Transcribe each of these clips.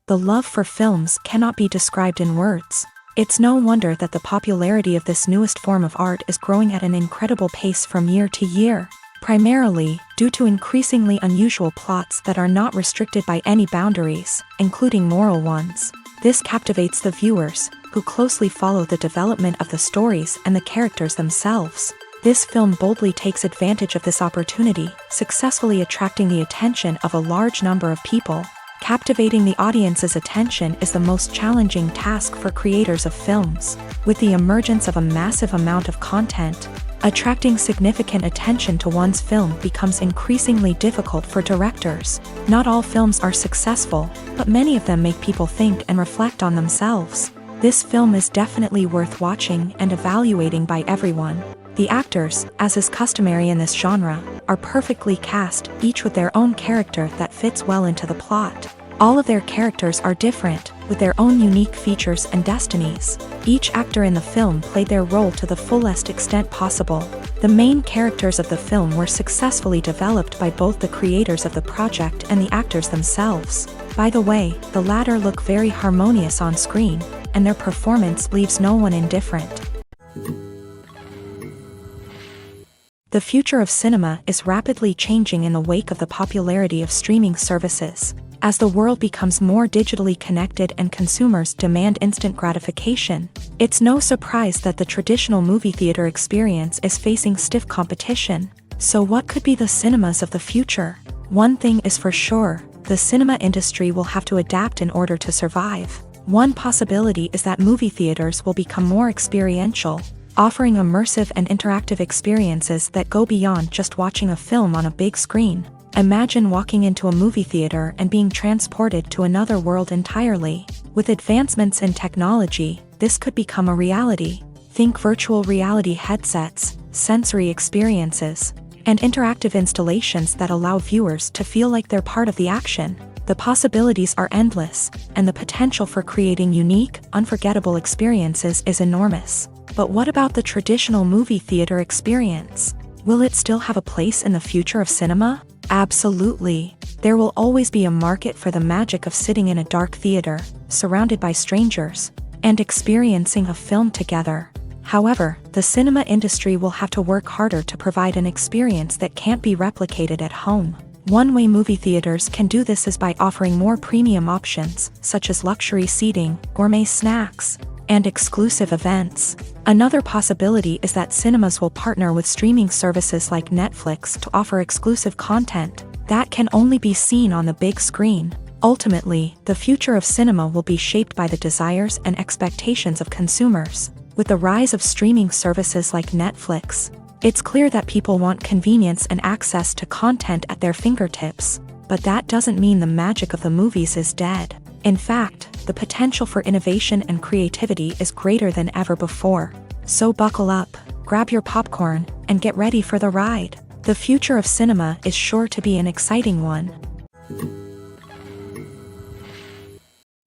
The love for films cannot be described in words. It's no wonder that the popularity of this newest form of art is growing at an incredible pace from year to year, primarily due to increasingly unusual plots that are not restricted by any boundaries, including moral ones. This captivates the viewers, who closely follow the development of the stories and the characters themselves. This film boldly takes advantage of this opportunity, successfully attracting the attention of a large number of people. Captivating the audience's attention is the most challenging task for creators of films. With the emergence of a massive amount of content, attracting significant attention to one's film becomes increasingly difficult for directors. Not all films are successful, but many of them make people think and reflect on themselves. This film is definitely worth watching and evaluating by everyone. The actors, as is customary in this genre, are perfectly cast, each with their own character that fits well into the plot. All of their characters are different, with their own unique features and destinies. Each actor in the film played their role to the fullest extent possible. The main characters of the film were successfully developed by both the creators of the project and the actors themselves. By the way, the latter look very harmonious on screen, and their performance leaves no one indifferent. The future of cinema is rapidly changing in the wake of the popularity of streaming services. As the world becomes more digitally connected and consumers demand instant gratification, it's no surprise that the traditional movie theater experience is facing stiff competition. So what could be the cinemas of the future? One thing is for sure, the cinema industry will have to adapt in order to survive. One possibility is that movie theaters will become more experiential, offering immersive and interactive experiences that go beyond just watching a film on a big screen. Imagine walking into a movie theater and being transported to another world entirely. With advancements in technology, this could become a reality. Think virtual reality headsets, sensory experiences, and interactive installations that allow viewers to feel like they're part of the action. The possibilities are endless, and the potential for creating unique, unforgettable experiences is enormous. But what about the traditional movie theater experience? Will it still have a place in the future of cinema? Absolutely. There will always be a market for the magic of sitting in a dark theater, surrounded by strangers, and experiencing a film together. However, the cinema industry will have to work harder to provide an experience that can't be replicated at home. One way movie theaters can do this is by offering more premium options, such as luxury seating, gourmet snacks, and exclusive events. Another possibility is that cinemas will partner with streaming services like Netflix to offer exclusive content that can only be seen on the big screen. Ultimately, the future of cinema will be shaped by the desires and expectations of consumers. With the rise of streaming services like Netflix, it's clear that people want convenience and access to content at their fingertips. But that doesn't mean the magic of the movies is dead. In fact, the potential for innovation and creativity is greater than ever before. So buckle up, grab your popcorn, and get ready for the ride. The future of cinema is sure to be an exciting one.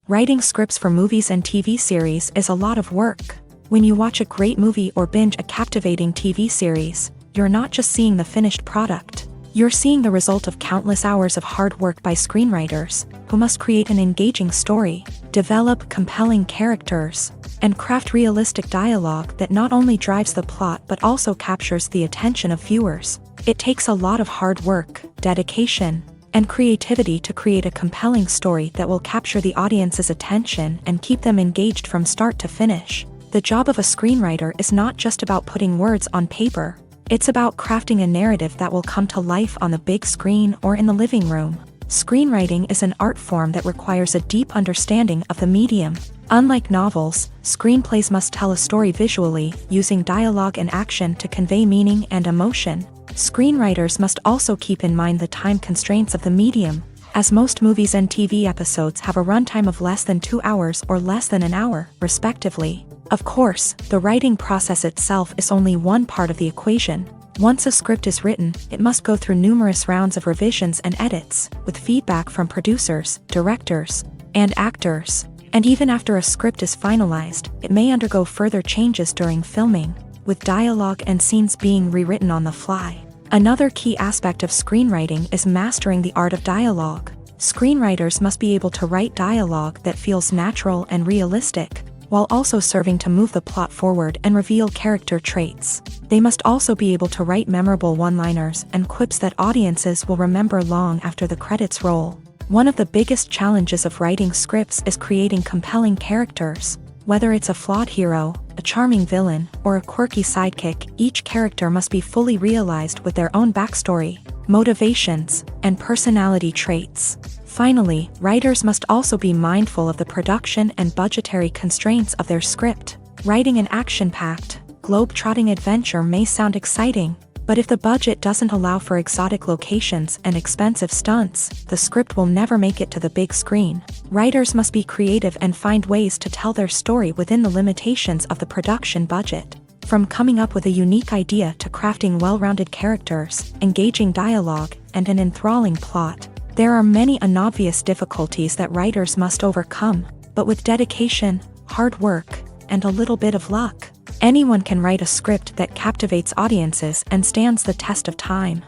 Writing scripts for movies and TV series is a lot of work. When you watch a great movie or binge a captivating TV series, you're not just seeing the finished product. You're seeing the result of countless hours of hard work by screenwriters, who must create an engaging story, develop compelling characters, and craft realistic dialogue that not only drives the plot but also captures the attention of viewers. It takes a lot of hard work, dedication, and creativity to create a compelling story that will capture the audience's attention and keep them engaged from start to finish. The job of a screenwriter is not just about putting words on paper. It's about crafting a narrative that will come to life on the big screen or in the living room. Screenwriting is an art form that requires a deep understanding of the medium. Unlike novels, screenplays must tell a story visually, using dialogue and action to convey meaning and emotion. Screenwriters must also keep in mind the time constraints of the medium, as most movies and TV episodes have a runtime of less than 2 hours or less than an hour, respectively. Of course, the writing process itself is only one part of the equation. Once a script is written, it must go through numerous rounds of revisions and edits, with feedback from producers, directors, and actors. And even after a script is finalized, it may undergo further changes during filming, with dialogue and scenes being rewritten on the fly. Another key aspect of screenwriting is mastering the art of dialogue. Screenwriters must be able to write dialogue that feels natural and realistic, while also serving to move the plot forward and reveal character traits. They must also be able to write memorable one-liners and quips that audiences will remember long after the credits roll. One of the biggest challenges of writing scripts is creating compelling characters. Whether it's a flawed hero, a charming villain, or a quirky sidekick, each character must be fully realized with their own backstory, motivations, and personality traits. Finally, writers must also be mindful of the production and budgetary constraints of their script. Writing an action-packed, globe-trotting adventure may sound exciting, but if the budget doesn't allow for exotic locations and expensive stunts, the script will never make it to the big screen. Writers must be creative and find ways to tell their story within the limitations of the production budget. From coming up with a unique idea to crafting well-rounded characters, engaging dialogue, and an enthralling plot, there are many unobvious difficulties that writers must overcome, but with dedication, hard work, and a little bit of luck, anyone can write a script that captivates audiences and stands the test of time.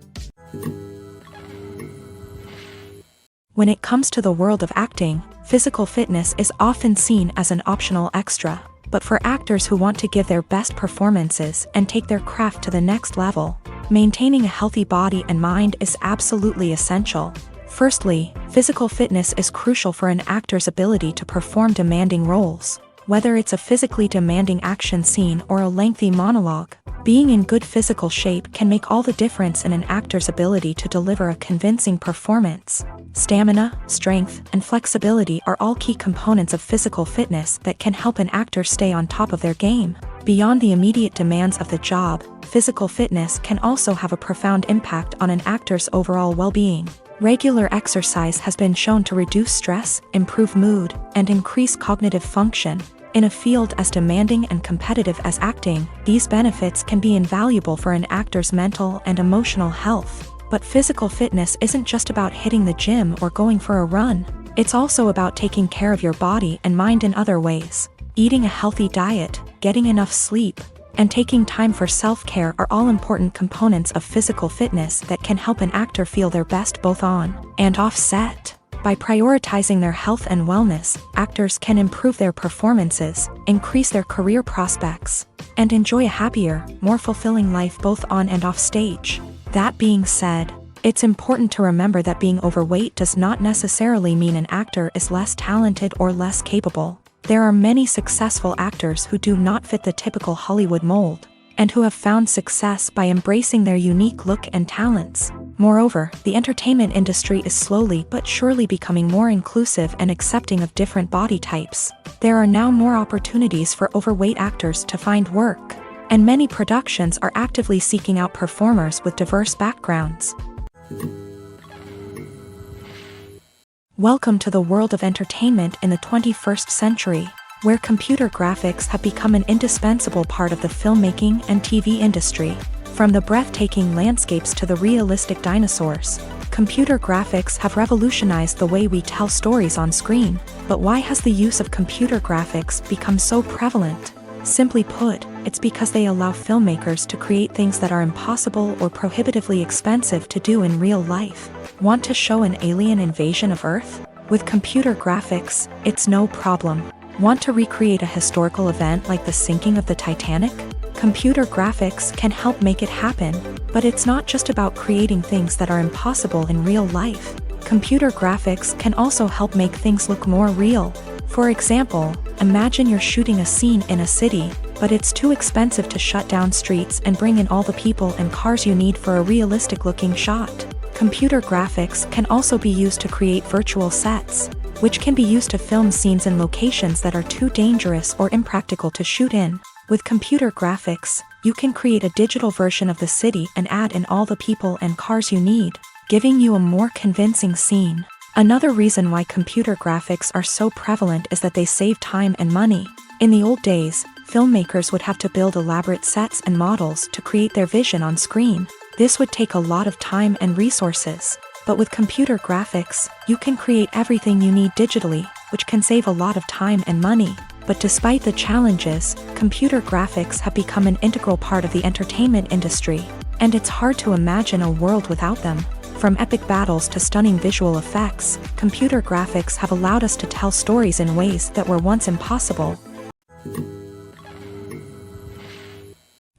When it comes to the world of acting, physical fitness is often seen as an optional extra, but for actors who want to give their best performances and take their craft to the next level, maintaining a healthy body and mind is absolutely essential. Firstly, physical fitness is crucial for an actor's ability to perform demanding roles. Whether it's a physically demanding action scene or a lengthy monologue, being in good physical shape can make all the difference in an actor's ability to deliver a convincing performance. Stamina, strength, and flexibility are all key components of physical fitness that can help an actor stay on top of their game. Beyond the immediate demands of the job, physical fitness can also have a profound impact on an actor's overall well-being. Regular exercise has been shown to reduce stress, improve mood, and increase cognitive function. In a field as demanding and competitive as acting, these benefits can be invaluable for an actor's mental and emotional health. But physical fitness isn't just about hitting the gym or going for a run. It's also about taking care of your body and mind in other ways. Eating a healthy diet, getting enough sleep, and taking time for self-care are all important components of physical fitness that can help an actor feel their best both on and off set. By prioritizing their health and wellness, actors can improve their performances, increase their career prospects, and enjoy a happier, more fulfilling life both on and off stage. That being said, it's important to remember that being overweight does not necessarily mean an actor is less talented or less capable. There are many successful actors who do not fit the typical Hollywood mold, and who have found success by embracing their unique look and talents. Moreover, the entertainment industry is slowly but surely becoming more inclusive and accepting of different body types. There are now more opportunities for overweight actors to find work, and many productions are actively seeking out performers with diverse backgrounds. Welcome to the world of entertainment in the 21st century, where computer graphics have become an indispensable part of the filmmaking and TV industry. From the breathtaking landscapes to the realistic dinosaurs, computer graphics have revolutionized the way we tell stories on screen. But why has the use of computer graphics become so prevalent? Simply put, it's because they allow filmmakers to create things that are impossible or prohibitively expensive to do in real life. Want to show an alien invasion of Earth? With computer graphics, it's no problem. Want to recreate a historical event like the sinking of the Titanic? Computer graphics can help make it happen, but it's not just about creating things that are impossible in real life. Computer graphics can also help make things look more real. For example, imagine you're shooting a scene in a city, but it's too expensive to shut down streets and bring in all the people and cars you need for a realistic-looking shot. Computer graphics can also be used to create virtual sets, which can be used to film scenes in locations that are too dangerous or impractical to shoot in. With computer graphics, you can create a digital version of the city and add in all the people and cars you need, giving you a more convincing scene. Another reason why computer graphics are so prevalent is that they save time and money. In the old days, filmmakers would have to build elaborate sets and models to create their vision on screen. This would take a lot of time and resources. But with computer graphics, you can create everything you need digitally, which can save a lot of time and money. But despite the challenges, computer graphics have become an integral part of the entertainment industry, and it's hard to imagine a world without them. From epic battles to stunning visual effects, computer graphics have allowed us to tell stories in ways that were once impossible.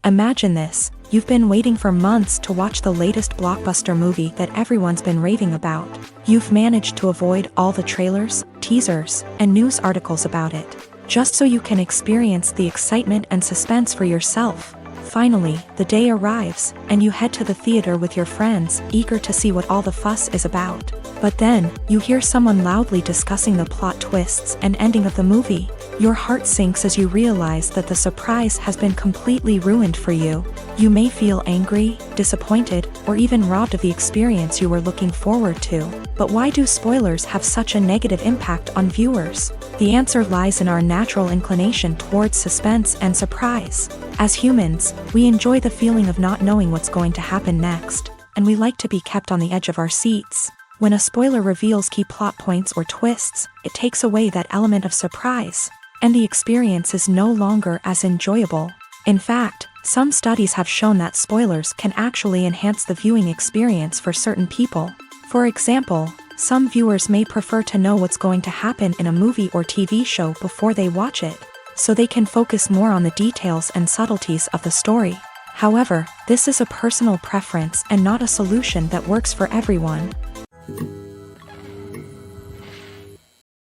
Imagine this: you've been waiting for months to watch the latest blockbuster movie that everyone's been raving about. You've managed to avoid all the trailers, teasers, and news articles about it, just so you can experience the excitement and suspense for yourself. Finally, the day arrives, and you head to the theater with your friends, eager to see what all the fuss is about. But then, you hear someone loudly discussing the plot twists and ending of the movie. Your heart sinks as you realize that the surprise has been completely ruined for you. You may feel angry, disappointed, or even robbed of the experience you were looking forward to. But why do spoilers have such a negative impact on viewers? The answer lies in our natural inclination towards suspense and surprise. As humans, we enjoy the feeling of not knowing what's going to happen next, and we like to be kept on the edge of our seats. When a spoiler reveals key plot points or twists, it takes away that element of surprise, and the experience is no longer as enjoyable. In fact, some studies have shown that spoilers can actually enhance the viewing experience for certain people. For example, some viewers may prefer to know what's going to happen in a movie or TV show before they watch it, so they can focus more on the details and subtleties of the story. However, this is a personal preference and not a solution that works for everyone.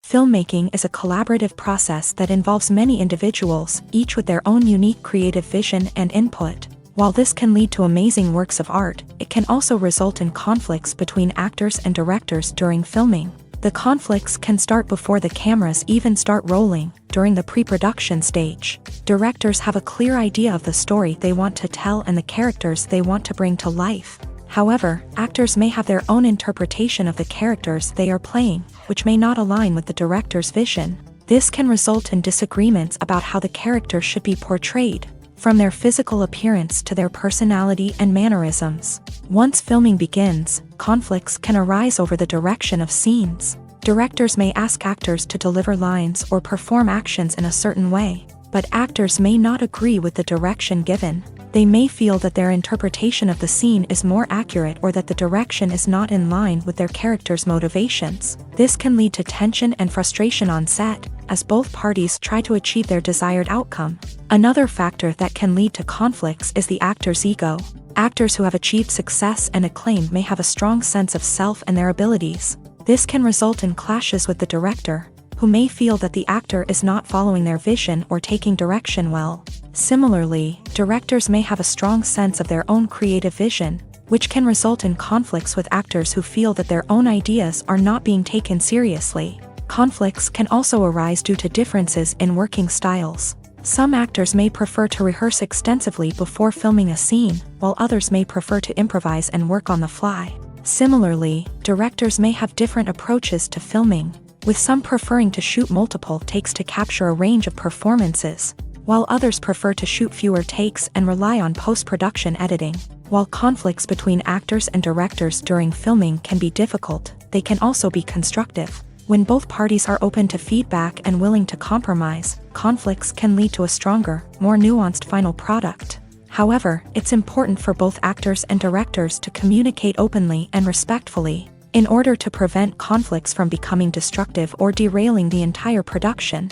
Filmmaking is a collaborative process that involves many individuals, each with their own unique creative vision and input. While this can lead to amazing works of art, it can also result in conflicts between actors and directors during filming. The conflicts can start before the cameras even start rolling, during the pre-production stage. Directors have a clear idea of the story they want to tell and the characters they want to bring to life. However, actors may have their own interpretation of the characters they are playing, which may not align with the director's vision. This can result in disagreements about how the character should be portrayed, from their physical appearance to their personality and mannerisms. Once filming begins, conflicts can arise over the direction of scenes. Directors may ask actors to deliver lines or perform actions in a certain way, but actors may not agree with the direction given. They may feel that their interpretation of the scene is more accurate or that the direction is not in line with their character's motivations. This can lead to tension and frustration on set, as both parties try to achieve their desired outcome. Another factor that can lead to conflicts is the actor's ego. Actors who have achieved success and acclaim may have a strong sense of self and their abilities. This can result in clashes with the director, who may feel that the actor is not following their vision or taking direction well. Similarly, directors may have a strong sense of their own creative vision, which can result in conflicts with actors who feel that their own ideas are not being taken seriously. Conflicts can also arise due to differences in working styles. Some actors may prefer to rehearse extensively before filming a scene, while others may prefer to improvise and work on the fly. Similarly, directors may have different approaches to filming, with some preferring to shoot multiple takes to capture a range of performances, while others prefer to shoot fewer takes and rely on post-production editing. While conflicts between actors and directors during filming can be difficult, they can also be constructive. When both parties are open to feedback and willing to compromise, conflicts can lead to a stronger, more nuanced final product. However, it's important for both actors and directors to communicate openly and respectfully, in order to prevent conflicts from becoming destructive or derailing the entire production.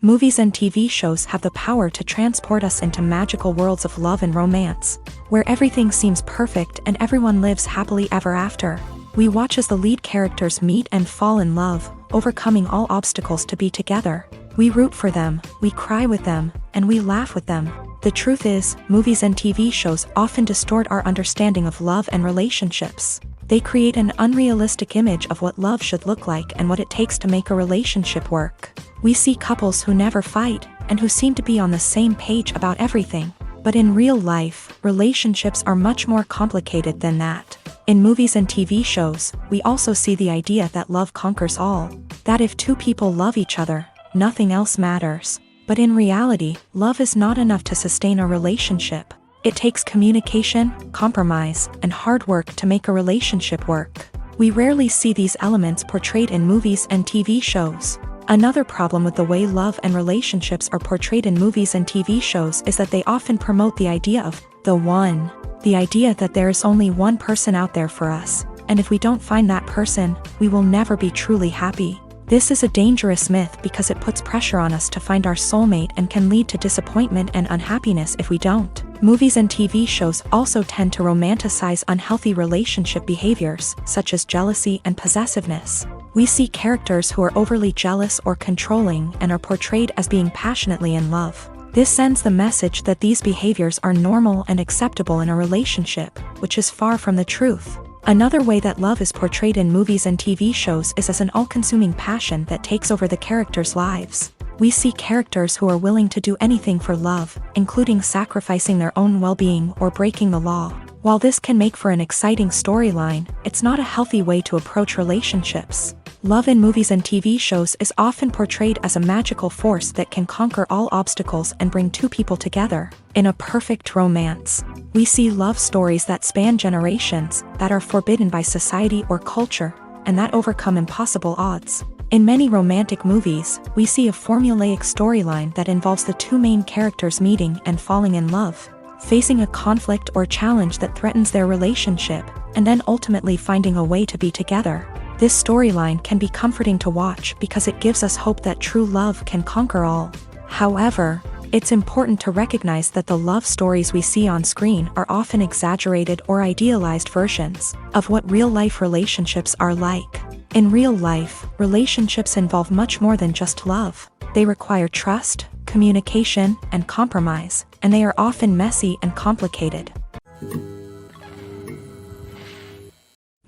Movies and TV shows have the power to transport us into magical worlds of love and romance, where everything seems perfect and everyone lives happily ever after. We watch as the lead characters meet and fall in love, overcoming all obstacles to be together. We root for them, we cry with them, and we laugh with them. The truth is, movies and TV shows often distort our understanding of love and relationships. They create an unrealistic image of what love should look like and what it takes to make a relationship work. We see couples who never fight, and who seem to be on the same page about everything. But in real life, relationships are much more complicated than that. In movies and TV shows, we also see the idea that love conquers all. That if two people love each other, nothing else matters. But in reality, love is not enough to sustain a relationship. It takes communication, compromise, and hard work to make a relationship work. We rarely see these elements portrayed in movies and TV shows. Another problem with the way love and relationships are portrayed in movies and TV shows is that they often promote the idea of the one. The idea that there is only one person out there for us, and if we don't find that person, we will never be truly happy. This is a dangerous myth because it puts pressure on us to find our soulmate and can lead to disappointment and unhappiness if we don't. Movies and TV shows also tend to romanticize unhealthy relationship behaviors, such as jealousy and possessiveness. We see characters who are overly jealous or controlling and are portrayed as being passionately in love. This sends the message that these behaviors are normal and acceptable in a relationship, which is far from the truth. Another way that love is portrayed in movies and TV shows is as an all-consuming passion that takes over the characters' lives. We see characters who are willing to do anything for love, including sacrificing their own well-being or breaking the law. While this can make for an exciting storyline, it's not a healthy way to approach relationships. Love in movies and TV shows is often portrayed as a magical force that can conquer all obstacles and bring two people together. In a perfect romance, we see love stories that span generations, that are forbidden by society or culture, and that overcome impossible odds. In many romantic movies, we see a formulaic storyline that involves the two main characters meeting and falling in love, facing a conflict or challenge that threatens their relationship, and then ultimately finding a way to be together. This storyline can be comforting to watch because it gives us hope that true love can conquer all. However, it's important to recognize that the love stories we see on screen are often exaggerated or idealized versions of what real-life relationships are like. In real life, relationships involve much more than just love. They require trust, communication, and compromise, and they are often messy and complicated.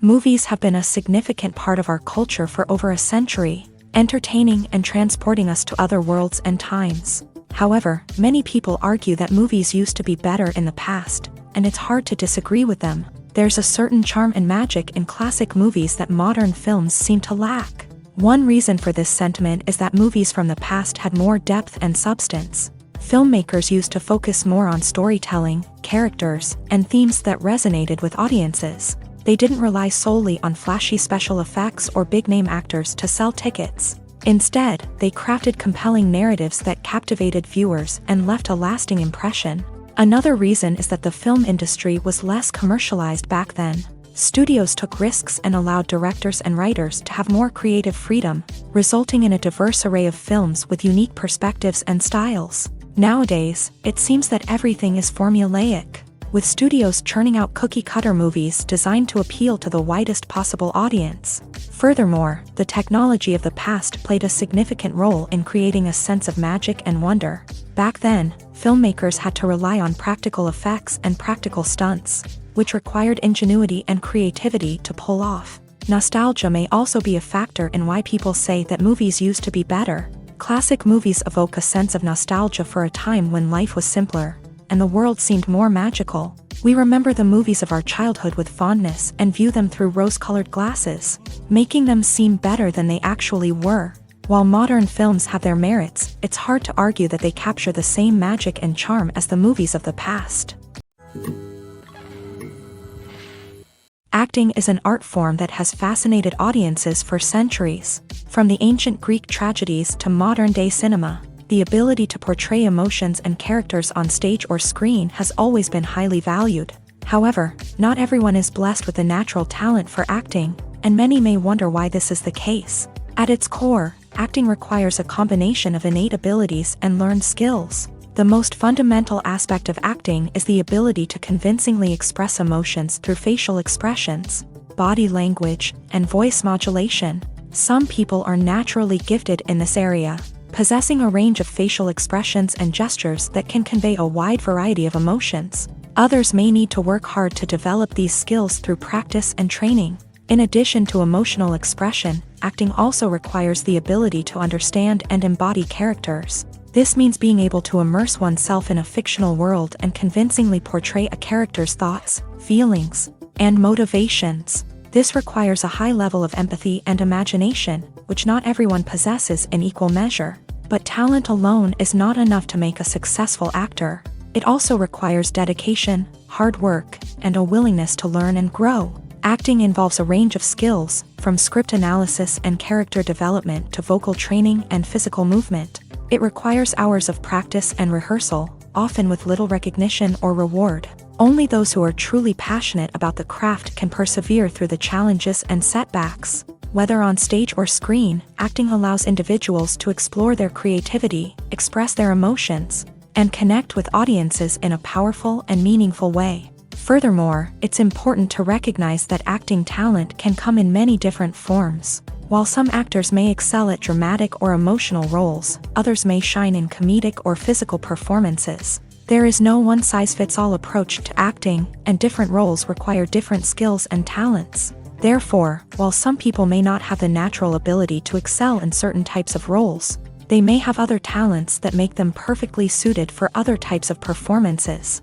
Movies have been a significant part of our culture for over a century, entertaining and transporting us to other worlds and times. However, many people argue that movies used to be better in the past, and it's hard to disagree with them. There's a certain charm and magic in classic movies that modern films seem to lack. One reason for this sentiment is that movies from the past had more depth and substance. Filmmakers used to focus more on storytelling, characters, and themes that resonated with audiences. They didn't rely solely on flashy special effects or big-name actors to sell tickets. Instead, they crafted compelling narratives that captivated viewers and left a lasting impression. Another reason is that the film industry was less commercialized back then. Studios took risks and allowed directors and writers to have more creative freedom, resulting in a diverse array of films with unique perspectives and styles. Nowadays, it seems that everything is formulaic, with studios churning out cookie-cutter movies designed to appeal to the widest possible audience. Furthermore, the technology of the past played a significant role in creating a sense of magic and wonder. Back then, filmmakers had to rely on practical effects and practical stunts, which required ingenuity and creativity to pull off. Nostalgia may also be a factor in why people say that movies used to be better. Classic movies evoke a sense of nostalgia for a time when life was simpler, and the world seemed more magical. We remember the movies of our childhood with fondness and view them through rose-colored glasses, making them seem better than they actually were. While modern films have their merits, it's hard to argue that they capture the same magic and charm as the movies of the past. Acting is an art form that has fascinated audiences for centuries. From the ancient Greek tragedies to modern-day cinema, the ability to portray emotions and characters on stage or screen has always been highly valued. However, not everyone is blessed with a natural talent for acting, and many may wonder why this is the case. At its core, acting requires a combination of innate abilities and learned skills. The most fundamental aspect of acting is the ability to convincingly express emotions through facial expressions, body language, and voice modulation. Some people are naturally gifted in this area, possessing a range of facial expressions and gestures that can convey a wide variety of emotions. Others may need to work hard to develop these skills through practice and training. In addition to emotional expression, acting also requires the ability to understand and embody characters. This means being able to immerse oneself in a fictional world and convincingly portray a character's thoughts, feelings, and motivations. This requires a high level of empathy and imagination, which not everyone possesses in equal measure. But talent alone is not enough to make a successful actor. It also requires dedication, hard work, and a willingness to learn and grow. Acting involves a range of skills, from script analysis and character development to vocal training and physical movement. It requires hours of practice and rehearsal, often with little recognition or reward. Only those who are truly passionate about the craft can persevere through the challenges and setbacks. Whether on stage or screen, acting allows individuals to explore their creativity, express their emotions, and connect with audiences in a powerful and meaningful way. Furthermore, it's important to recognize that acting talent can come in many different forms. While some actors may excel at dramatic or emotional roles, others may shine in comedic or physical performances. There is no one-size-fits-all approach to acting, and different roles require different skills and talents. Therefore, while some people may not have the natural ability to excel in certain types of roles, they may have other talents that make them perfectly suited for other types of performances.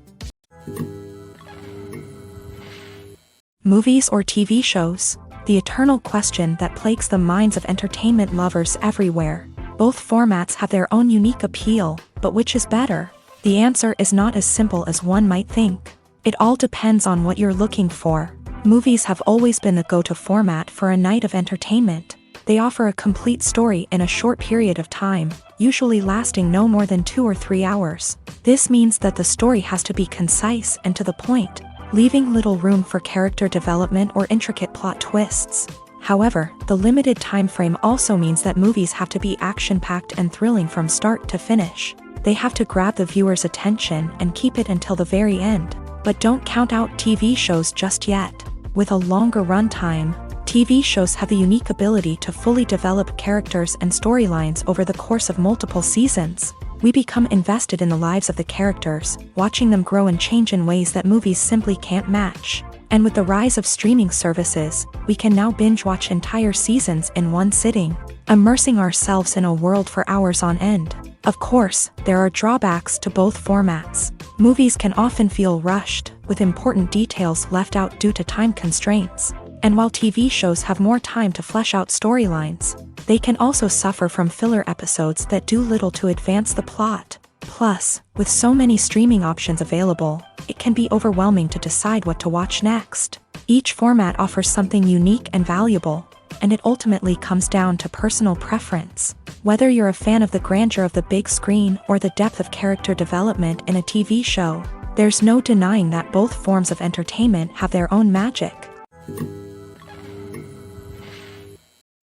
Movies or TV shows? The eternal question that plagues the minds of entertainment lovers everywhere. Both formats have their own unique appeal, but which is better? The answer is not as simple as one might think. It all depends on what you're looking for. Movies have always been the go-to format for a night of entertainment. They offer a complete story in a short period of time, usually lasting no more than 2 or 3 hours. This means that the story has to be concise and to the point, leaving little room for character development or intricate plot twists. However, the limited time frame also means that movies have to be action-packed and thrilling from start to finish. They have to grab the viewer's attention and keep it until the very end. But don't count out TV shows just yet. With a longer runtime, TV shows have the unique ability to fully develop characters and storylines over the course of multiple seasons. We become invested in the lives of the characters, watching them grow and change in ways that movies simply can't match. And with the rise of streaming services, we can now binge-watch entire seasons in one sitting, immersing ourselves in a world for hours on end. Of course, there are drawbacks to both formats. Movies can often feel rushed, with important details left out due to time constraints. And while TV shows have more time to flesh out storylines, they can also suffer from filler episodes that do little to advance the plot. Plus, with so many streaming options available, it can be overwhelming to decide what to watch next. Each format offers something unique and valuable, and it ultimately comes down to personal preference. Whether you're a fan of the grandeur of the big screen or the depth of character development in a TV show, there's no denying that both forms of entertainment have their own magic.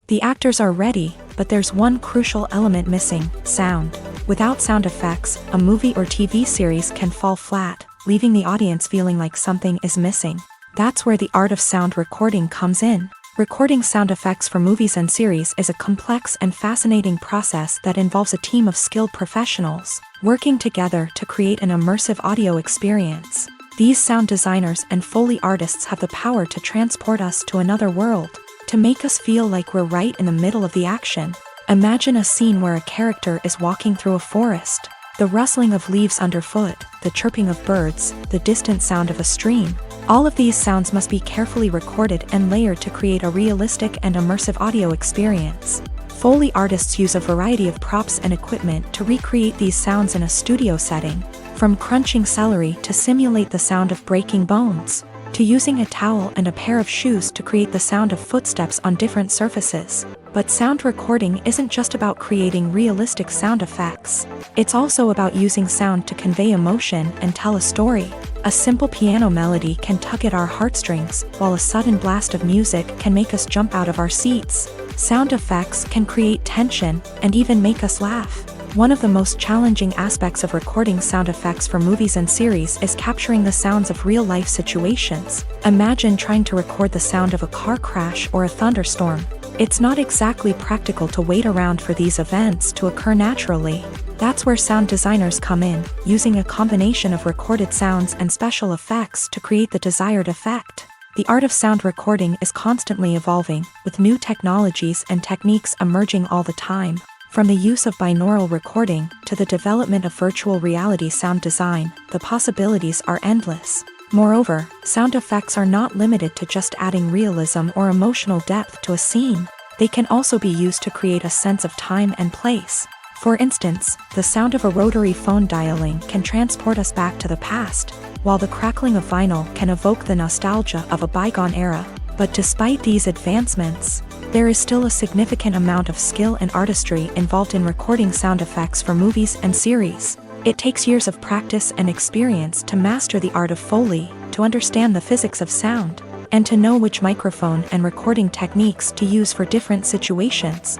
The actors are ready, but there's one crucial element missing: sound. Without sound effects, a movie or TV series can fall flat, leaving the audience feeling like something is missing. That's where the art of sound recording comes in. Recording sound effects for movies and series is a complex and fascinating process that involves a team of skilled professionals working together to create an immersive audio experience. These sound designers and Foley artists have the power to transport us to another world, to make us feel like we're right in the middle of the action. Imagine a scene where a character is walking through a forest. The rustling of leaves underfoot, the chirping of birds, the distant sound of a stream. All of these sounds must be carefully recorded and layered to create a realistic and immersive audio experience. Foley artists use a variety of props and equipment to recreate these sounds in a studio setting, from crunching celery to simulate the sound of breaking bones, to using a towel and a pair of shoes to create the sound of footsteps on different surfaces. But sound recording isn't just about creating realistic sound effects. It's also about using sound to convey emotion and tell a story. A simple piano melody can tug at our heartstrings, while a sudden blast of music can make us jump out of our seats. Sound effects can create tension and even make us laugh. One of the most challenging aspects of recording sound effects for movies and series is capturing the sounds of real-life situations. Imagine trying to record the sound of a car crash or a thunderstorm. It's not exactly practical to wait around for these events to occur naturally. That's where sound designers come in, using a combination of recorded sounds and special effects to create the desired effect. The art of sound recording is constantly evolving, with new technologies and techniques emerging all the time. From the use of binaural recording to the development of virtual reality sound design, the possibilities are endless. Moreover, sound effects are not limited to just adding realism or emotional depth to a scene. They can also be used to create a sense of time and place. For instance, the sound of a rotary phone dialing can transport us back to the past, while the crackling of vinyl can evoke the nostalgia of a bygone era. But despite these advancements, there is still a significant amount of skill and artistry involved in recording sound effects for movies and series. It takes years of practice and experience to master the art of Foley, to understand the physics of sound, and to know which microphone and recording techniques to use for different situations.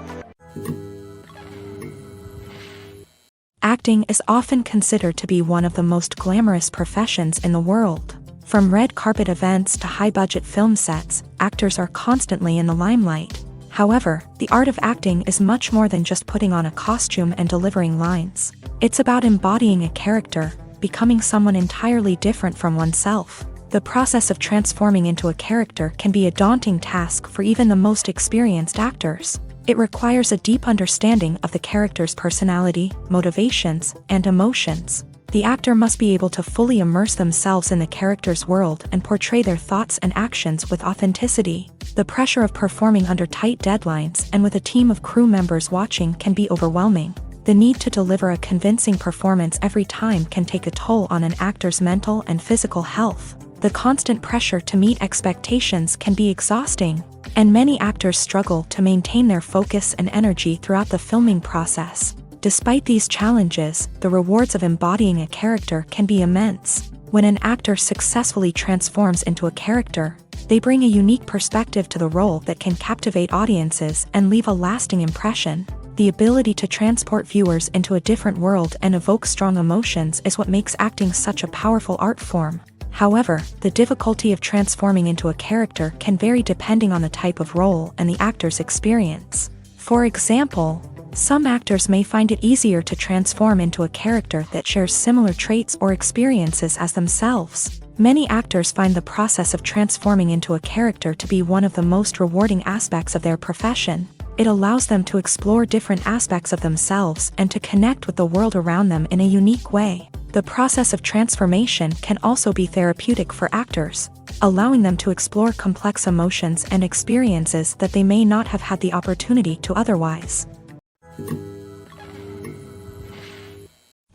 Acting is often considered to be one of the most glamorous professions in the world. From red carpet events to high-budget film sets, actors are constantly in the limelight. However, the art of acting is much more than just putting on a costume and delivering lines. It's about embodying a character, becoming someone entirely different from oneself. The process of transforming into a character can be a daunting task for even the most experienced actors. It requires a deep understanding of the character's personality, motivations, and emotions. The actor must be able to fully immerse themselves in the character's world and portray their thoughts and actions with authenticity. The pressure of performing under tight deadlines and with a team of crew members watching can be overwhelming. The need to deliver a convincing performance every time can take a toll on an actor's mental and physical health. The constant pressure to meet expectations can be exhausting, and many actors struggle to maintain their focus and energy throughout the filming process. Despite these challenges, the rewards of embodying a character can be immense. When an actor successfully transforms into a character, they bring a unique perspective to the role that can captivate audiences and leave a lasting impression. The ability to transport viewers into a different world and evoke strong emotions is what makes acting such a powerful art form. However, the difficulty of transforming into a character can vary depending on the type of role and the actor's experience. For example, some actors may find it easier to transform into a character that shares similar traits or experiences as themselves. Many actors find the process of transforming into a character to be one of the most rewarding aspects of their profession. It allows them to explore different aspects of themselves and to connect with the world around them in a unique way. The process of transformation can also be therapeutic for actors, allowing them to explore complex emotions and experiences that they may not have had the opportunity to otherwise.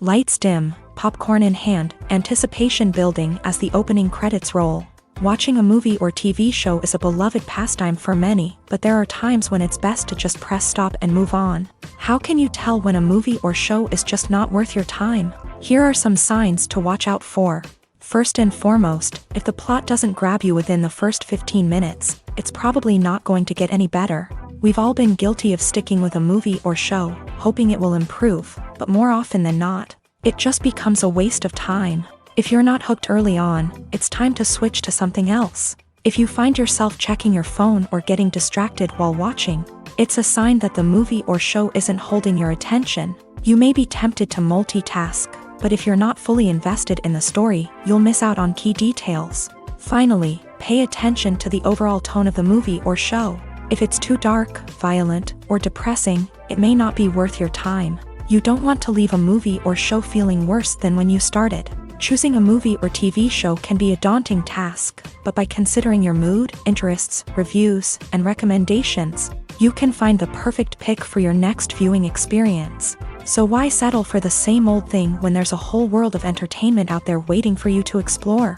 Lights dim, popcorn in hand, anticipation building as the opening credits roll. Watching a movie or TV show is a beloved pastime for many, but there are times when it's best to just press stop and move on. How can you tell when a movie or show is just not worth your time? Here are some signs to watch out for. First and foremost, if the plot doesn't grab you within the first 15 minutes, it's probably not going to get any better. We've all been guilty of sticking with a movie or show, hoping it will improve, but more often than not, it just becomes a waste of time. If you're not hooked early on, it's time to switch to something else. If you find yourself checking your phone or getting distracted while watching, it's a sign that the movie or show isn't holding your attention. You may be tempted to multitask, but if you're not fully invested in the story, you'll miss out on key details. Finally, pay attention to the overall tone of the movie or show. If it's too dark, violent, or depressing, it may not be worth your time. You don't want to leave a movie or show feeling worse than when you started. Choosing a movie or TV show can be a daunting task, but by considering your mood, interests, reviews, and recommendations, you can find the perfect pick for your next viewing experience. So why settle for the same old thing when there's a whole world of entertainment out there waiting for you to explore?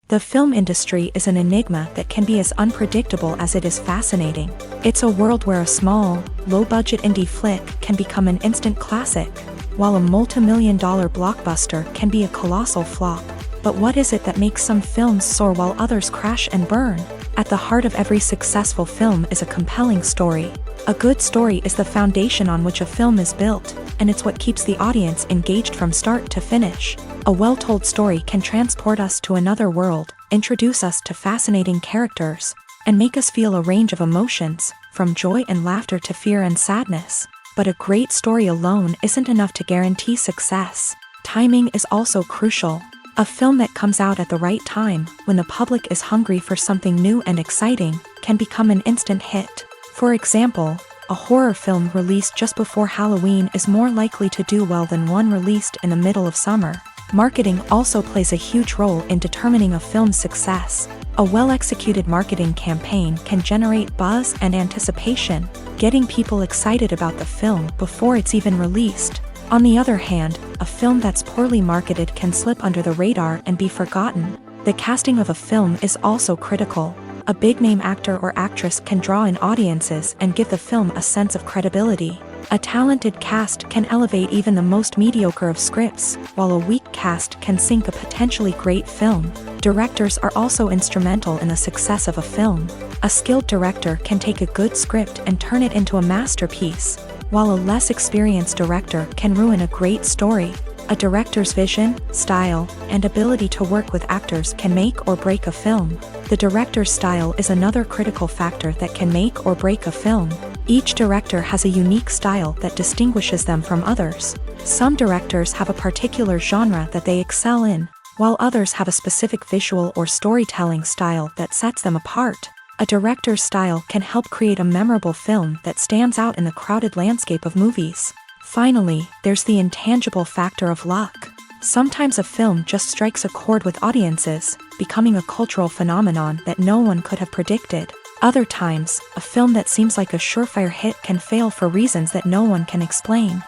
The film industry is an enigma that can be as unpredictable as it is fascinating. It's a world where a small, low-budget indie flick can become an instant classic, while a multi-million-dollar blockbuster can be a colossal flop. But what is it that makes some films soar while others crash and burn? At the heart of every successful film is a compelling story. A good story is the foundation on which a film is built, and it's what keeps the audience engaged from start to finish. A well-told story can transport us to another world, introduce us to fascinating characters, and make us feel a range of emotions, from joy and laughter to fear and sadness. But a great story alone isn't enough to guarantee success. Timing is also crucial. A film that comes out at the right time, when the public is hungry for something new and exciting, can become an instant hit. For example, a horror film released just before Halloween is more likely to do well than one released in the middle of summer. Marketing also plays a huge role in determining a film's success. A well-executed marketing campaign can generate buzz and anticipation, getting people excited about the film before it's even released. On the other hand, a film that's poorly marketed can slip under the radar and be forgotten. The casting of a film is also critical. A big-name actor or actress can draw in audiences and give the film a sense of credibility. A talented cast can elevate even the most mediocre of scripts, while a weak cast can sink a potentially great film. Directors are also instrumental in the success of a film. A skilled director can take a good script and turn it into a masterpiece, while a less experienced director can ruin a great story. A director's vision, style, and ability to work with actors can make or break a film. The director's style is another critical factor that can make or break a film. Each director has a unique style that distinguishes them from others. Some directors have a particular genre that they excel in, while others have a specific visual or storytelling style that sets them apart. A director's style can help create a memorable film that stands out in the crowded landscape of movies. Finally, there's the intangible factor of luck. Sometimes a film just strikes a chord with audiences, becoming a cultural phenomenon that no one could have predicted. Other times, a film that seems like a surefire hit can fail for reasons that no one can explain.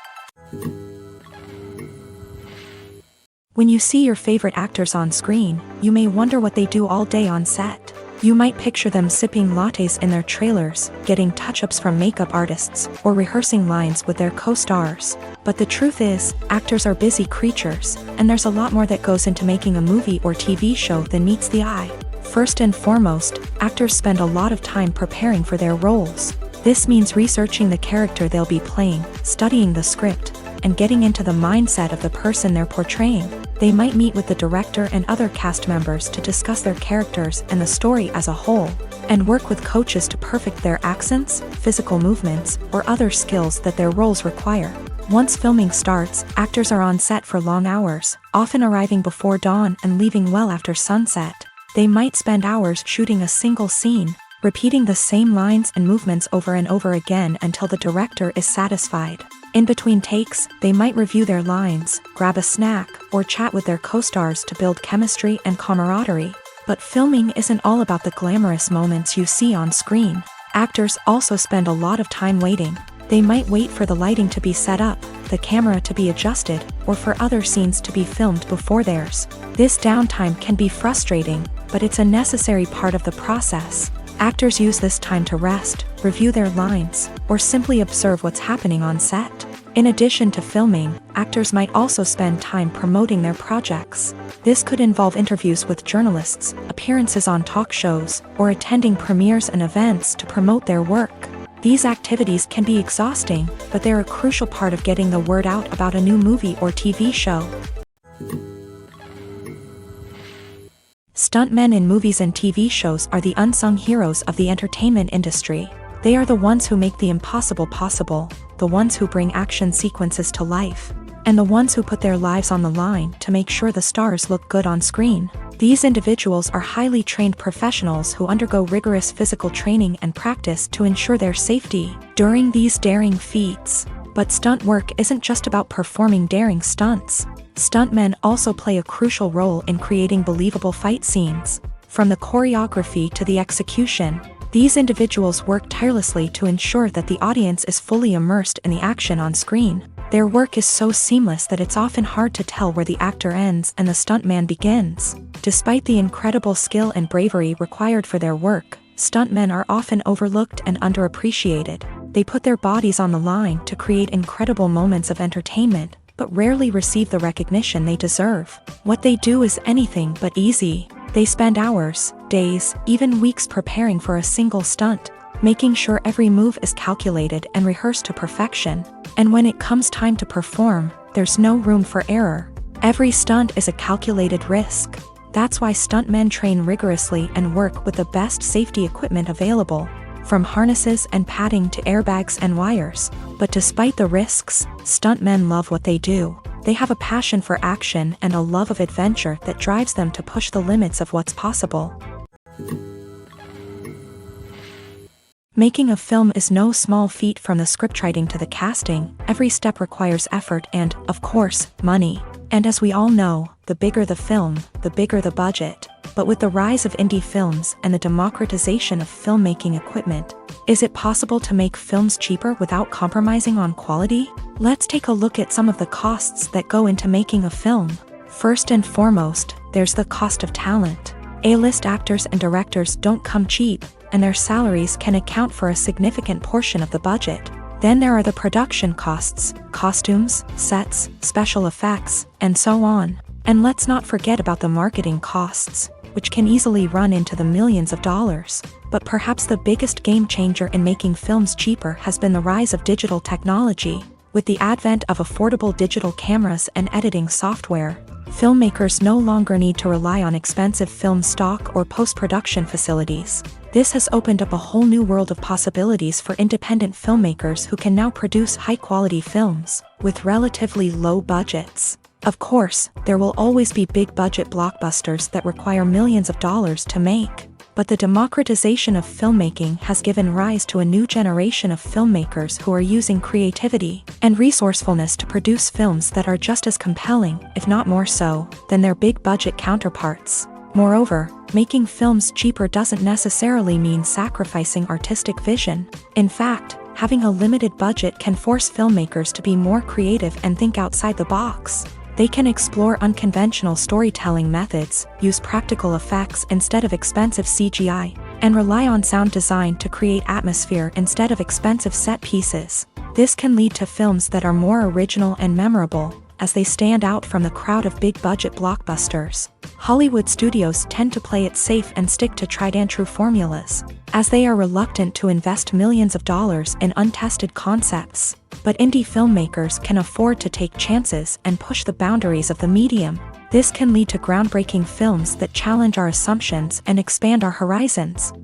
When you see your favorite actors on screen, you may wonder what they do all day on set. You might picture them sipping lattes in their trailers, getting touch-ups from makeup artists, or rehearsing lines with their co-stars. But the truth is, actors are busy creatures, and there's a lot more that goes into making a movie or TV show than meets the eye. First and foremost, actors spend a lot of time preparing for their roles. This means researching the character they'll be playing, studying the script, and getting into the mindset of the person they're portraying. They might meet with the director and other cast members to discuss their characters and the story as a whole, and work with coaches to perfect their accents, physical movements, or other skills that their roles require. Once filming starts, actors are on set for long hours, often arriving before dawn and leaving well after sunset. They might spend hours shooting a single scene, repeating the same lines and movements over and over again until the director is satisfied. In between takes, they might review their lines, grab a snack, or chat with their co-stars to build chemistry and camaraderie. But filming isn't all about the glamorous moments you see on screen. Actors also spend a lot of time waiting. They might wait for the lighting to be set up, the camera to be adjusted, or for other scenes to be filmed before theirs. This downtime can be frustrating, but it's a necessary part of the process. Actors use this time to rest, review their lines, or simply observe what's happening on set. In addition to filming, actors might also spend time promoting their projects. This could involve interviews with journalists, appearances on talk shows, or attending premieres and events to promote their work. These activities can be exhausting, but they're a crucial part of getting the word out about a new movie or TV show. Stuntmen in movies and TV shows are the unsung heroes of the entertainment industry. They are the ones who make the impossible possible, the ones who bring action sequences to life, and the ones who put their lives on the line to make sure the stars look good on screen. These individuals are highly trained professionals who undergo rigorous physical training and practice to ensure their safety during these daring feats. But stunt work isn't just about performing daring stunts. Stuntmen also play a crucial role in creating believable fight scenes. From the choreography to the execution, these individuals work tirelessly to ensure that the audience is fully immersed in the action on screen. Their work is so seamless that it's often hard to tell where the actor ends and the stuntman begins. Despite the incredible skill and bravery required for their work, stuntmen are often overlooked and underappreciated. They put their bodies on the line to create incredible moments of entertainment, but rarely receive the recognition they deserve. What they do is anything but easy. They spend hours, days, even weeks preparing for a single stunt, making sure every move is calculated and rehearsed to perfection. And when it comes time to perform, there's no room for error. Every stunt is a calculated risk. That's why stuntmen train rigorously and work with the best safety equipment available, from harnesses and padding to airbags and wires. But despite the risks, stuntmen love what they do. They have a passion for action and a love of adventure that drives them to push the limits of what's possible. Making a film is no small feat. From the scriptwriting to the casting, every step requires effort and, of course, money. And as we all know, the bigger the film, the bigger the budget. But with the rise of indie films and the democratization of filmmaking equipment, is it possible to make films cheaper without compromising on quality? Let's take a look at some of the costs that go into making a film. First and foremost, there's the cost of talent. A-list actors and directors don't come cheap, and their salaries can account for a significant portion of the budget. Then there are the production costs, costumes, sets, special effects, and so on. And let's not forget about the marketing costs, which can easily run into the millions of dollars. But perhaps the biggest game changer in making films cheaper has been the rise of digital technology. With the advent of affordable digital cameras and editing software, filmmakers no longer need to rely on expensive film stock or post-production facilities. This has opened up a whole new world of possibilities for independent filmmakers who can now produce high-quality films with relatively low budgets. Of course, there will always be big-budget blockbusters that require millions of dollars to make. But the democratization of filmmaking has given rise to a new generation of filmmakers who are using creativity and resourcefulness to produce films that are just as compelling, if not more so, than their big-budget counterparts. Moreover, making films cheaper doesn't necessarily mean sacrificing artistic vision. In fact, having a limited budget can force filmmakers to be more creative and think outside the box. They can explore unconventional storytelling methods, use practical effects instead of expensive CGI, and rely on sound design to create atmosphere instead of expensive set pieces. This can lead to films that are more original and memorable, as they stand out from the crowd of big-budget blockbusters. Hollywood studios tend to play it safe and stick to tried-and-true formulas, as they are reluctant to invest millions of dollars in untested concepts. But indie filmmakers can afford to take chances and push the boundaries of the medium. This can lead to groundbreaking films that challenge our assumptions and expand our horizons.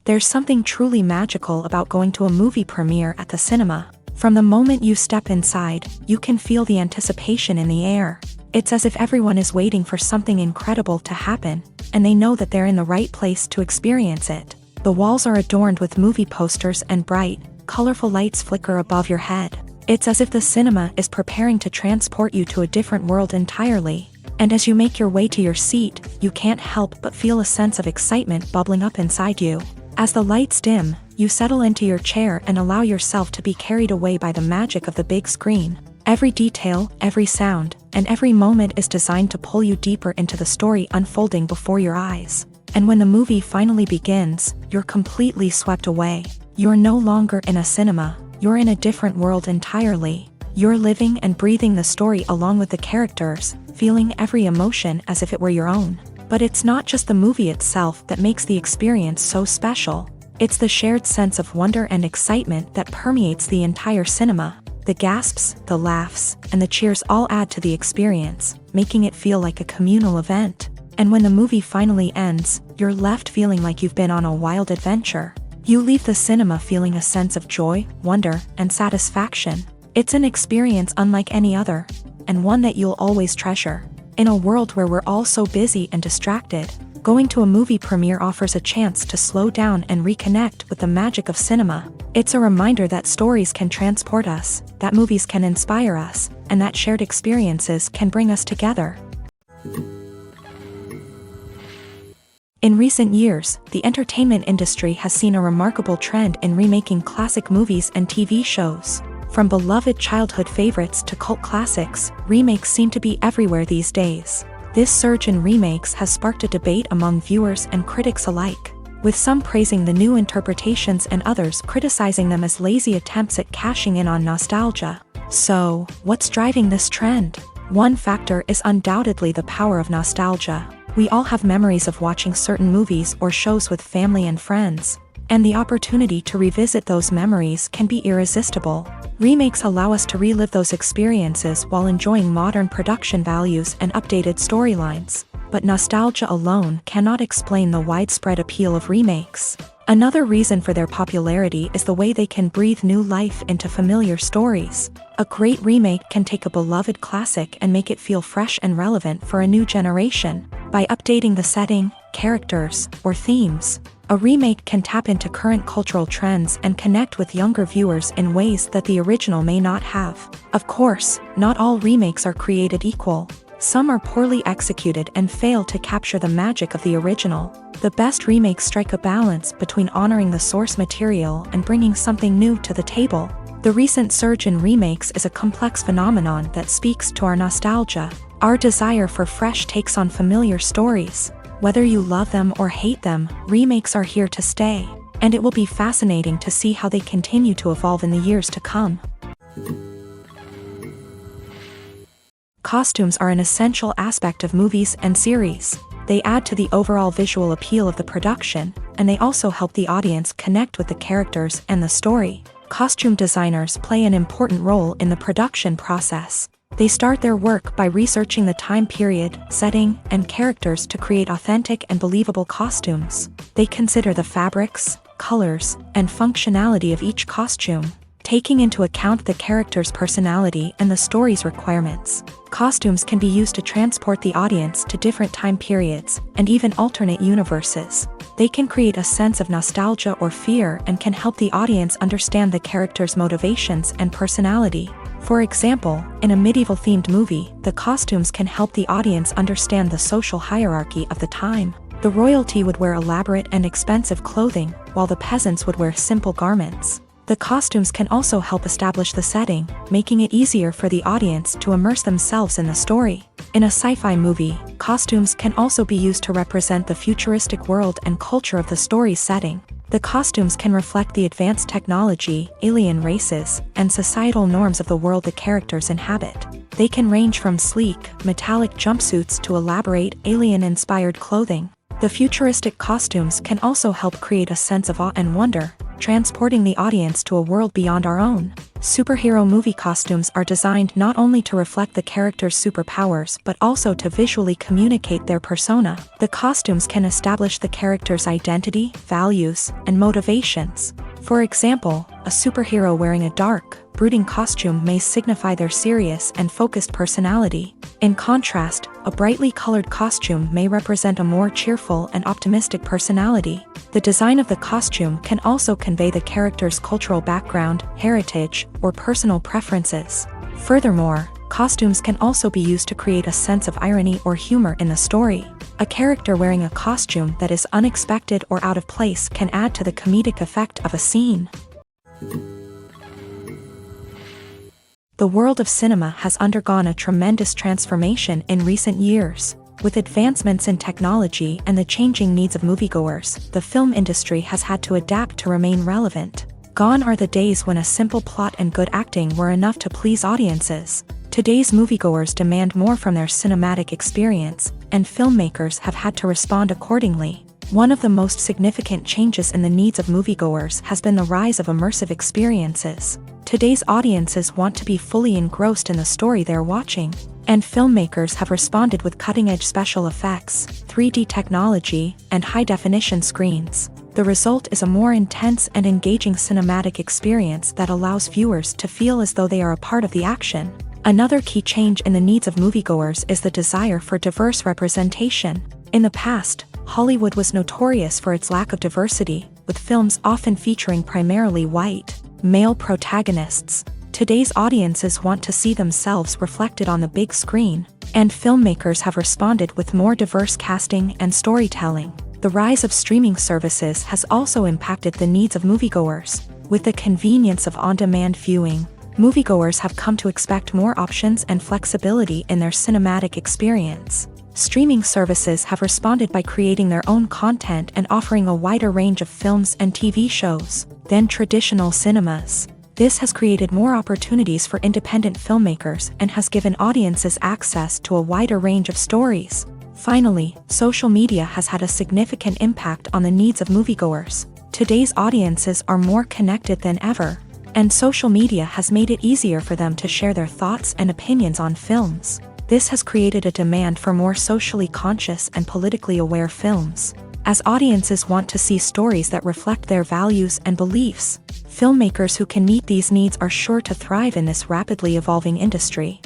There's something truly magical about going to a movie premiere at the cinema. From the moment you step inside, you can feel the anticipation in the air. It's as if everyone is waiting for something incredible to happen, and they know that they're in the right place to experience it. The walls are adorned with movie posters and bright, colorful lights flicker above your head. It's as if the cinema is preparing to transport you to a different world entirely. And as you make your way to your seat, you can't help but feel a sense of excitement bubbling up inside you. As the lights dim, you settle into your chair and allow yourself to be carried away by the magic of the big screen. Every detail, every sound, and every moment is designed to pull you deeper into the story unfolding before your eyes. And when the movie finally begins, you're completely swept away. You're no longer in a cinema, you're in a different world entirely. You're living and breathing the story along with the characters, feeling every emotion as if it were your own. But it's not just the movie itself that makes the experience so special. It's the shared sense of wonder and excitement that permeates the entire cinema. The gasps, the laughs, and the cheers all add to the experience, making it feel like a communal event. And when the movie finally ends, you're left feeling like you've been on a wild adventure. You leave the cinema feeling a sense of joy, wonder, and satisfaction. It's an experience unlike any other, and one that you'll always treasure. In a world where we're all so busy and distracted, going to a movie premiere offers a chance to slow down and reconnect with the magic of cinema. It's a reminder that stories can transport us, that movies can inspire us, and that shared experiences can bring us together. In recent years, the entertainment industry has seen a remarkable trend in remaking classic movies and TV shows. From beloved childhood favorites to cult classics, remakes seem to be everywhere these days. This surge in remakes has sparked a debate among viewers and critics alike. with some praising the new interpretations and others criticizing them as lazy attempts at cashing in on nostalgia. So, what's driving this trend? One factor is undoubtedly the power of nostalgia. We all have memories of watching certain movies or shows with family and friends, and the opportunity to revisit those memories can be irresistible. Remakes allow us to relive those experiences while enjoying modern production values and updated storylines. But nostalgia alone cannot explain the widespread appeal of remakes. Another reason for their popularity is the way they can breathe new life into familiar stories. A great remake can take a beloved classic and make it feel fresh and relevant for a new generation. By updating the setting, characters, or themes, a remake can tap into current cultural trends and connect with younger viewers in ways that the original may not have. Of course, not all remakes are created equal. Some are poorly executed and fail to capture the magic of the original. The best remakes strike a balance between honoring the source material and bringing something new to the table. The recent surge in remakes is a complex phenomenon that speaks to our nostalgia, our desire for fresh takes on familiar stories. Whether you love them or hate them, remakes are here to stay, and it will be fascinating to see how they continue to evolve in the years to come. Costumes are an essential aspect of movies and series. They add to the overall visual appeal of the production, and they also help the audience connect with the characters and the story. Costume designers play an important role in the production process. They start their work by researching the time period, setting, and characters to create authentic and believable costumes. They consider the fabrics, colors, and functionality of each costume, taking into account the character's personality and the story's requirements. Costumes can be used to transport the audience to different time periods and even alternate universes. They can create a sense of nostalgia or fear and can help the audience understand the character's motivations and personality. For example, in a medieval-themed movie, the costumes can help the audience understand the social hierarchy of the time. The royalty would wear elaborate and expensive clothing, while the peasants would wear simple garments. The costumes can also help establish the setting, making it easier for the audience to immerse themselves in the story. In a sci-fi movie, costumes can also be used to represent the futuristic world and culture of the story's setting. The costumes can reflect the advanced technology, alien races, and societal norms of the world the characters inhabit. They can range from sleek, metallic jumpsuits to elaborate, alien-inspired clothing. The futuristic costumes can also help create a sense of awe and wonder, transporting the audience to a world beyond our own. Superhero movie costumes are designed not only to reflect the character's superpowers but also to visually communicate their persona. The costumes can establish the character's identity, values, and motivations. For example, a superhero wearing a dark, brooding costume may signify their serious and focused personality. In contrast, a brightly colored costume may represent a more cheerful and optimistic personality. The design of the costume can also convey the character's cultural background, heritage, or personal preferences. Furthermore, costumes can also be used to create a sense of irony or humor in the story. A character wearing a costume that is unexpected or out of place can add to the comedic effect of a scene. The world of cinema has undergone a tremendous transformation in recent years. With advancements in technology and the changing needs of moviegoers, the film industry has had to adapt to remain relevant. Gone are the days when a simple plot and good acting were enough to please audiences. Today's moviegoers demand more from their cinematic experience, and filmmakers have had to respond accordingly. One of the most significant changes in the needs of moviegoers has been the rise of immersive experiences. Today's audiences want to be fully engrossed in the story they're watching, and filmmakers have responded with cutting-edge special effects, 3D technology, and high-definition screens. The result is a more intense and engaging cinematic experience that allows viewers to feel as though they are a part of the action. Another key change in the needs of moviegoers is the desire for diverse representation. In the past, Hollywood was notorious for its lack of diversity, with films often featuring primarily white, male protagonists. Today's audiences want to see themselves reflected on the big screen, and filmmakers have responded with more diverse casting and storytelling. The rise of streaming services has also impacted the needs of moviegoers. With the convenience of on-demand viewing, moviegoers have come to expect more options and flexibility in their cinematic experience. Streaming services have responded by creating their own content and offering a wider range of films and TV shows than traditional cinemas. This has created more opportunities for independent filmmakers and has given audiences access to a wider range of stories. Finally, social media has had a significant impact on the needs of moviegoers. Today's audiences are more connected than ever, and social media has made it easier for them to share their thoughts and opinions on films. This has created a demand for more socially conscious and politically aware films. As audiences want to see stories that reflect their values and beliefs, filmmakers who can meet these needs are sure to thrive in this rapidly evolving industry.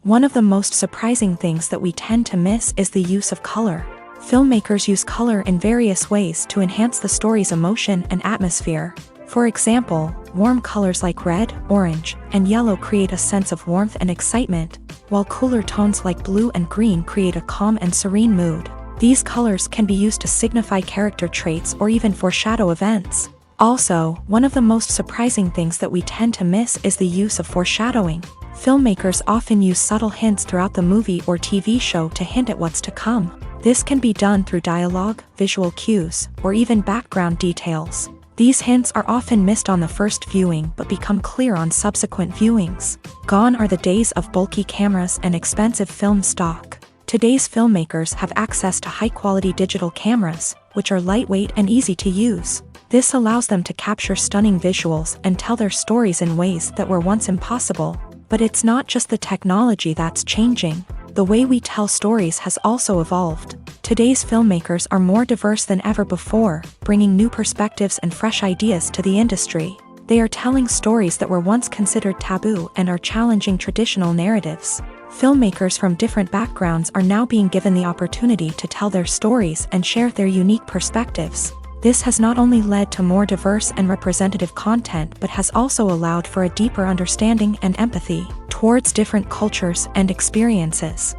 One of the most surprising things that we tend to miss is the use of color. Filmmakers use color in various ways to enhance the story's emotion and atmosphere. For example, warm colors like red, orange, and yellow create a sense of warmth and excitement, while cooler tones like blue and green create a calm and serene mood. These colors can be used to signify character traits or even foreshadow events. Also, one of the most surprising things that we tend to miss is the use of foreshadowing. Filmmakers often use subtle hints throughout the movie or TV show to hint at what's to come. This can be done through dialogue, visual cues, or even background details. These hints are often missed on the first viewing but become clear on subsequent viewings. Gone are the days of bulky cameras and expensive film stock. Today's filmmakers have access to high-quality digital cameras, which are lightweight and easy to use. This allows them to capture stunning visuals and tell their stories in ways that were once impossible. But it's not just the technology that's changing. The way we tell stories has also evolved. Today's filmmakers are more diverse than ever before, bringing new perspectives and fresh ideas to the industry. They are telling stories that were once considered taboo and are challenging traditional narratives. Filmmakers from different backgrounds are now being given the opportunity to tell their stories and share their unique perspectives. This has not only led to more diverse and representative content but has also allowed for a deeper understanding and empathy towards different cultures and experiences.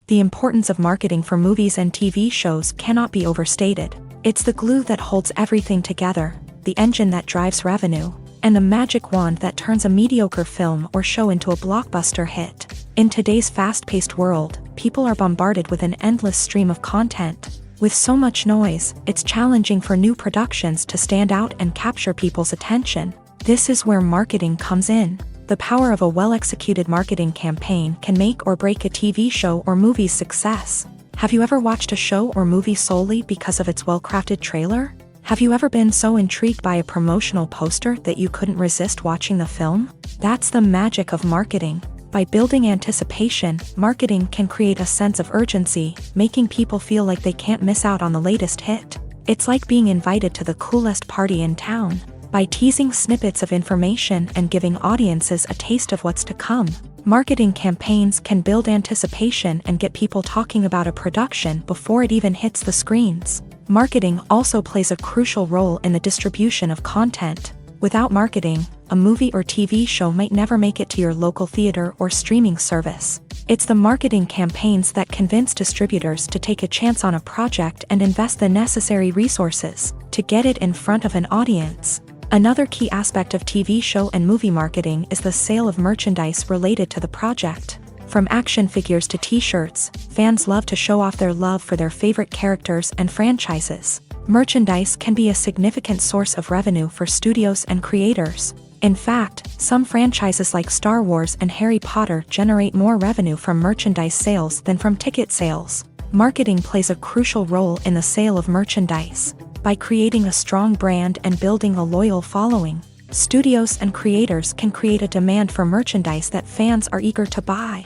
The importance of marketing for movies and TV shows cannot be overstated. It's the glue that holds everything together, the engine that drives revenue, and the magic wand that turns a mediocre film or show into a blockbuster hit. In today's fast-paced world, people are bombarded with an endless stream of content. With so much noise, it's challenging for new productions to stand out and capture people's attention. This is where marketing comes in. The power of a well-executed marketing campaign can make or break a TV show or movie's success. Have you ever watched a show or movie solely because of its well-crafted trailer? Have you ever been so intrigued by a promotional poster that you couldn't resist watching the film? That's the magic of marketing. By building anticipation, marketing can create a sense of urgency, making people feel like they can't miss out on the latest hit. It's like being invited to the coolest party in town. By teasing snippets of information and giving audiences a taste of what's to come, marketing campaigns can build anticipation and get people talking about a production before it even hits the screens. Marketing also plays a crucial role in the distribution of content. Without marketing, a movie or TV show might never make it to your local theater or streaming service. It's the marketing campaigns that convince distributors to take a chance on a project and invest the necessary resources to get it in front of an audience. Another key aspect of TV show and movie marketing is the sale of merchandise related to the project. From action figures to t-shirts, fans love to show off their love for their favorite characters and franchises. Merchandise can be a significant source of revenue for studios and creators. In fact, some franchises like Star Wars and Harry Potter generate more revenue from merchandise sales than from ticket sales. Marketing plays a crucial role in the sale of merchandise. By creating a strong brand and building a loyal following, studios and creators can create a demand for merchandise that fans are eager to buy.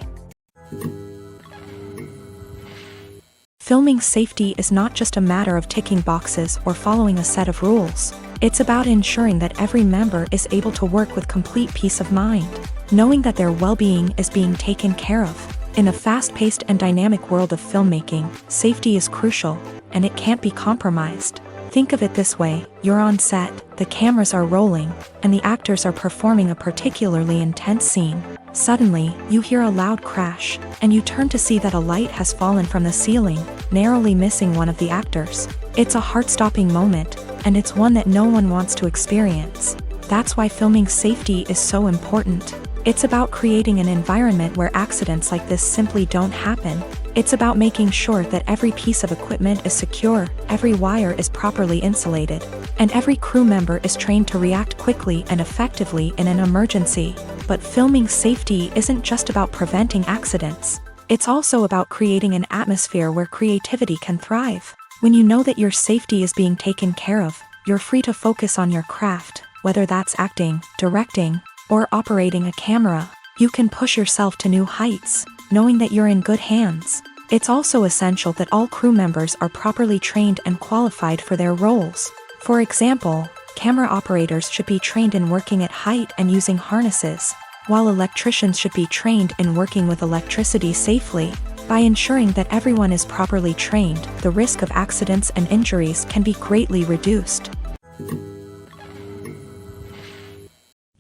Filming safety is not just a matter of ticking boxes or following a set of rules. It's about ensuring that every member is able to work with complete peace of mind, knowing that their well-being is being taken care of. In a fast-paced and dynamic world of filmmaking, safety is crucial, and it can't be compromised. Think of it this way: you're on set, the cameras are rolling, and the actors are performing a particularly intense scene. Suddenly, you hear a loud crash, and you turn to see that a light has fallen from the ceiling, narrowly missing one of the actors. It's a heart-stopping moment, and it's one that no one wants to experience. That's why filming safety is so important. It's about creating an environment where accidents like this simply don't happen. It's about making sure that every piece of equipment is secure, every wire is properly insulated, and every crew member is trained to react quickly and effectively in an emergency. But filming safety isn't just about preventing accidents. It's also about creating an atmosphere where creativity can thrive. When you know that your safety is being taken care of, you're free to focus on your craft, whether that's acting, directing, or operating a camera. You can push yourself to new heights, knowing that you're in good hands. It's also essential that all crew members are properly trained and qualified for their roles. For example, camera operators should be trained in working at height and using harnesses, while electricians should be trained in working with electricity safely. By ensuring that everyone is properly trained, the risk of accidents and injuries can be greatly reduced.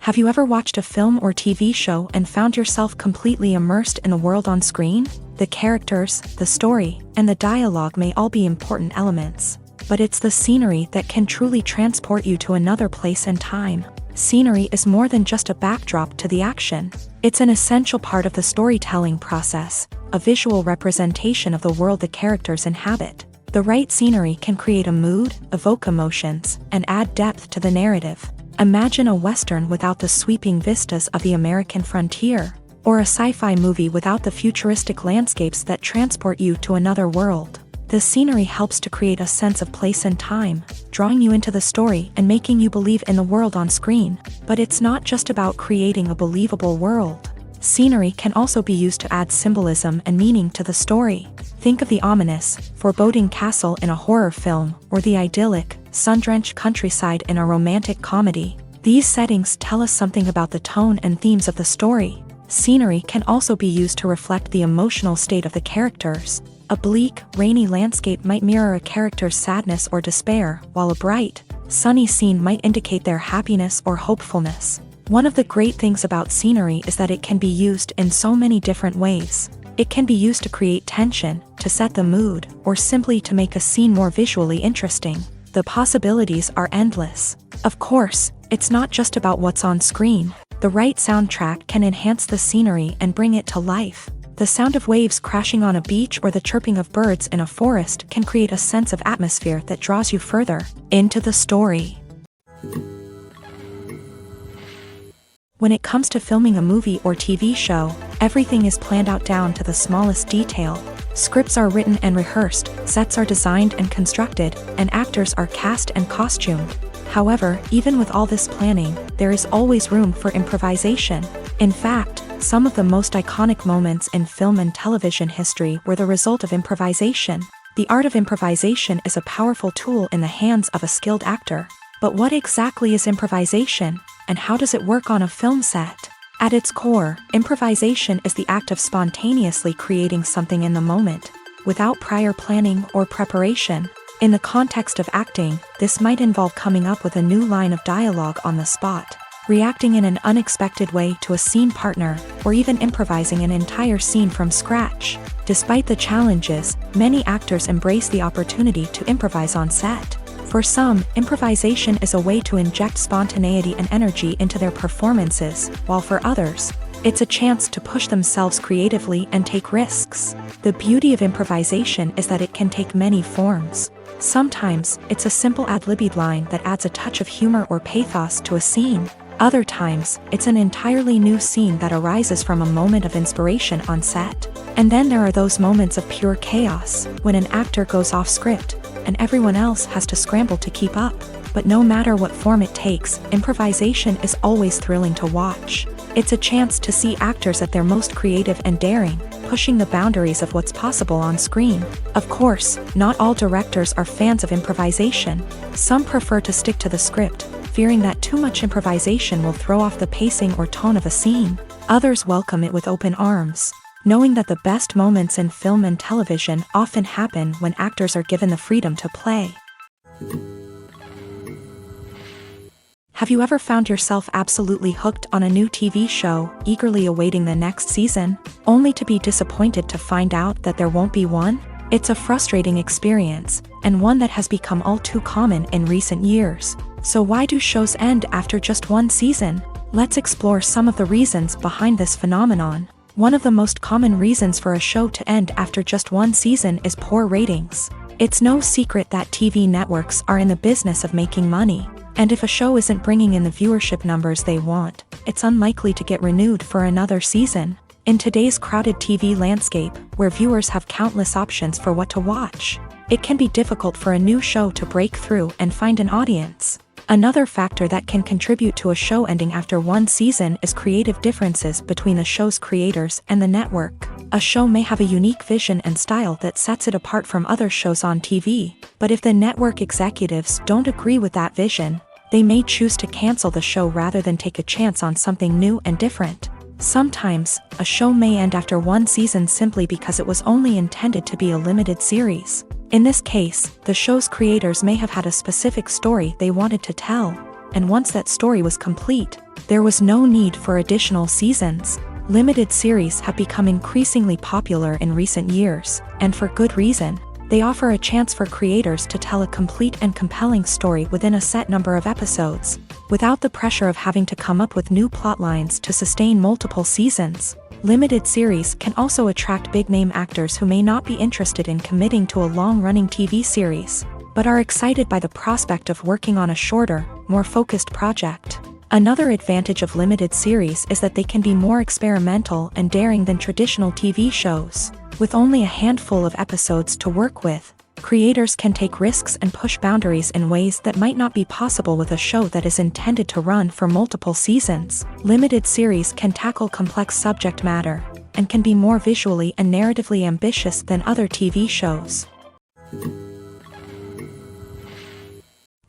Have you ever watched a film or TV show and found yourself completely immersed in the world on screen? The characters, the story, and the dialogue may all be important elements, but it's the scenery that can truly transport you to another place and time. Scenery is more than just a backdrop to the action. It's an essential part of the storytelling process, a visual representation of the world the characters inhabit. The right scenery can create a mood, evoke emotions, and add depth to the narrative. Imagine a Western without the sweeping vistas of the American frontier, or a sci-fi movie without the futuristic landscapes that transport you to another world. The scenery helps to create a sense of place and time, drawing you into the story and making you believe in the world on screen. But it's not just about creating a believable world. Scenery can also be used to add symbolism and meaning to the story. Think of the ominous, foreboding castle in a horror film, or the idyllic, sun-drenched countryside in a romantic comedy. These settings tell us something about the tone and themes of the story. Scenery can also be used to reflect the emotional state of the characters. A bleak, rainy landscape might mirror a character's sadness or despair, while a bright, sunny scene might indicate their happiness or hopefulness. One of the great things about scenery is that it can be used in so many different ways. It can be used to create tension, to set the mood, or simply to make a scene more visually interesting. The possibilities are endless. Of course, it's not just about what's on screen. The right soundtrack can enhance the scenery and bring it to life. The sound of waves crashing on a beach or the chirping of birds in a forest can create a sense of atmosphere that draws you further into the story. When it comes to filming a movie or TV show, everything is planned out down to the smallest detail. Scripts are written and rehearsed, sets are designed and constructed, and actors are cast and costumed. However, even with all this planning, there is always room for improvisation. In fact, some of the most iconic moments in film and television history were the result of improvisation. The art of improvisation is a powerful tool in the hands of a skilled actor. But what exactly is improvisation, and how does it work on a film set? At its core, improvisation is the act of spontaneously creating something in the moment, without prior planning or preparation. In the context of acting, this might involve coming up with a new line of dialogue on the spot, reacting in an unexpected way to a scene partner, or even improvising an entire scene from scratch. Despite the challenges, many actors embrace the opportunity to improvise on set. For some, improvisation is a way to inject spontaneity and energy into their performances, while for others, it's a chance to push themselves creatively and take risks. The beauty of improvisation is that it can take many forms. Sometimes, it's a simple ad-libbed line that adds a touch of humor or pathos to a scene. Other times, it's an entirely new scene that arises from a moment of inspiration on set. And then there are those moments of pure chaos, when an actor goes off script, and everyone else has to scramble to keep up. But no matter what form it takes, improvisation is always thrilling to watch. It's a chance to see actors at their most creative and daring, pushing the boundaries of what's possible on screen. Of course, not all directors are fans of improvisation. Some prefer to stick to the script, fearing that too much improvisation will throw off the pacing or tone of a scene. Others welcome it with open arms, knowing that the best moments in film and television often happen when actors are given the freedom to play. Have you ever found yourself absolutely hooked on a new TV show, eagerly awaiting the next season, only to be disappointed to find out that there won't be one? It's a frustrating experience, and one that has become all too common in recent years. So why do shows end after just one season? Let's explore some of the reasons behind this phenomenon. One of the most common reasons for a show to end after just one season is poor ratings. It's no secret that TV networks are in the business of making money, and if a show isn't bringing in the viewership numbers they want, it's unlikely to get renewed for another season. In today's crowded TV landscape, where viewers have countless options for what to watch, it can be difficult for a new show to break through and find an audience. Another factor that can contribute to a show ending after one season is creative differences between the show's creators and the network. A show may have a unique vision and style that sets it apart from other shows on TV, but if the network executives don't agree with that vision, they may choose to cancel the show rather than take a chance on something new and different. Sometimes, a show may end after one season simply because it was only intended to be a limited series. In this case, the show's creators may have had a specific story they wanted to tell, and once that story was complete, there was no need for additional seasons. Limited series have become increasingly popular in recent years, and for good reason. They offer a chance for creators to tell a complete and compelling story within a set number of episodes, without the pressure of having to come up with new plotlines to sustain multiple seasons. Limited series can also attract big-name actors who may not be interested in committing to a long-running TV series, but are excited by the prospect of working on a shorter, more focused project. Another advantage of limited series is that they can be more experimental and daring than traditional TV shows. With only a handful of episodes to work with, creators can take risks and push boundaries in ways that might not be possible with a show that is intended to run for multiple seasons. Limited series can tackle complex subject matter, and can be more visually and narratively ambitious than other TV shows.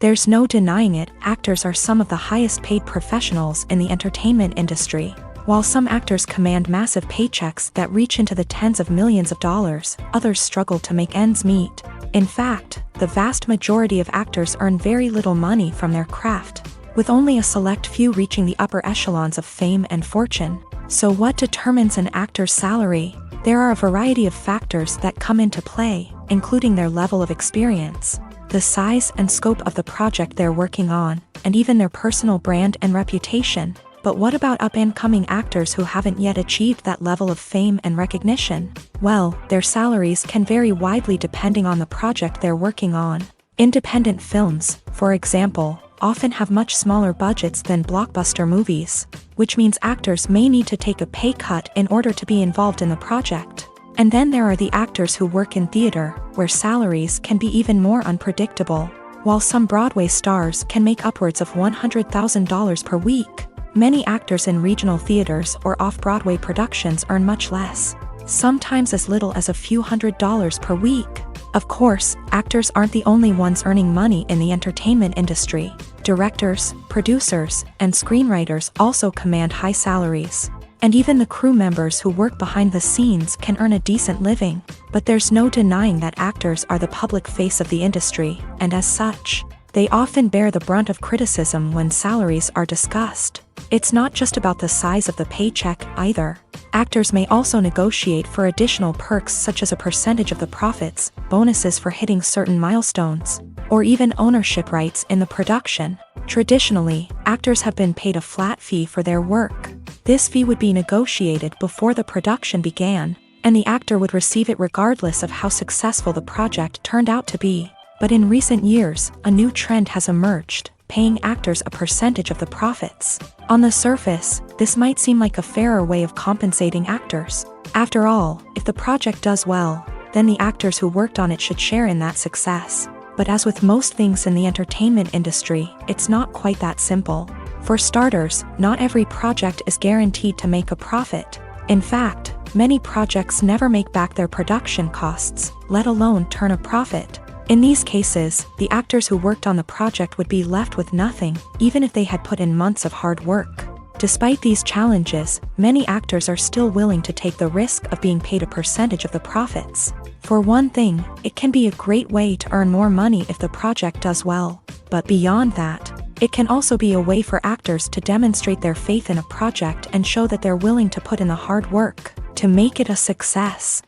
There's no denying it, actors are some of the highest paid professionals in the entertainment industry. While some actors command massive paychecks that reach into the tens of millions of dollars, others struggle to make ends meet. In fact, the vast majority of actors earn very little money from their craft, with only a select few reaching the upper echelons of fame and fortune. So what determines an actor's salary? There are a variety of factors that come into play, including their level of experience, the size and scope of the project they're working on, and even their personal brand and reputation. But what about up-and-coming actors who haven't yet achieved that level of fame and recognition? Well, their salaries can vary widely depending on the project they're working on. Independent films, for example, often have much smaller budgets than blockbuster movies, which means actors may need to take a pay cut in order to be involved in the project. And then there are the actors who work in theater, where salaries can be even more unpredictable. While some Broadway stars can make upwards of $100,000 per week, many actors in regional theaters or off-Broadway productions earn much less, sometimes as little as a few $100s per week. Of course, actors aren't the only ones earning money in the entertainment industry. Directors, producers, and screenwriters also command high salaries. And even the crew members who work behind the scenes can earn a decent living. But there's no denying that actors are the public face of the industry, and as such, they often bear the brunt of criticism when salaries are discussed. It's not just about the size of the paycheck either. Actors may also negotiate for additional perks such as a percentage of the profits, bonuses for hitting certain milestones, or even ownership rights in the production. Traditionally, actors have been paid a flat fee for their work. This fee would be negotiated before the production began, and the actor would receive it regardless of how successful the project turned out to be. But in recent years, a new trend has emerged, paying actors a percentage of the profits. On the surface, this might seem like a fairer way of compensating actors. After all, if the project does well, then the actors who worked on it should share in that success. But as with most things in the entertainment industry, it's not quite that simple. For starters, not every project is guaranteed to make a profit. In fact, many projects never make back their production costs, let alone turn a profit. In these cases, the actors who worked on the project would be left with nothing, even if they had put in months of hard work. Despite these challenges, many actors are still willing to take the risk of being paid a percentage of the profits. For one thing, it can be a great way to earn more money if the project does well. But beyond that, it can also be a way for actors to demonstrate their faith in a project and show that they're willing to put in the hard work to make it a success.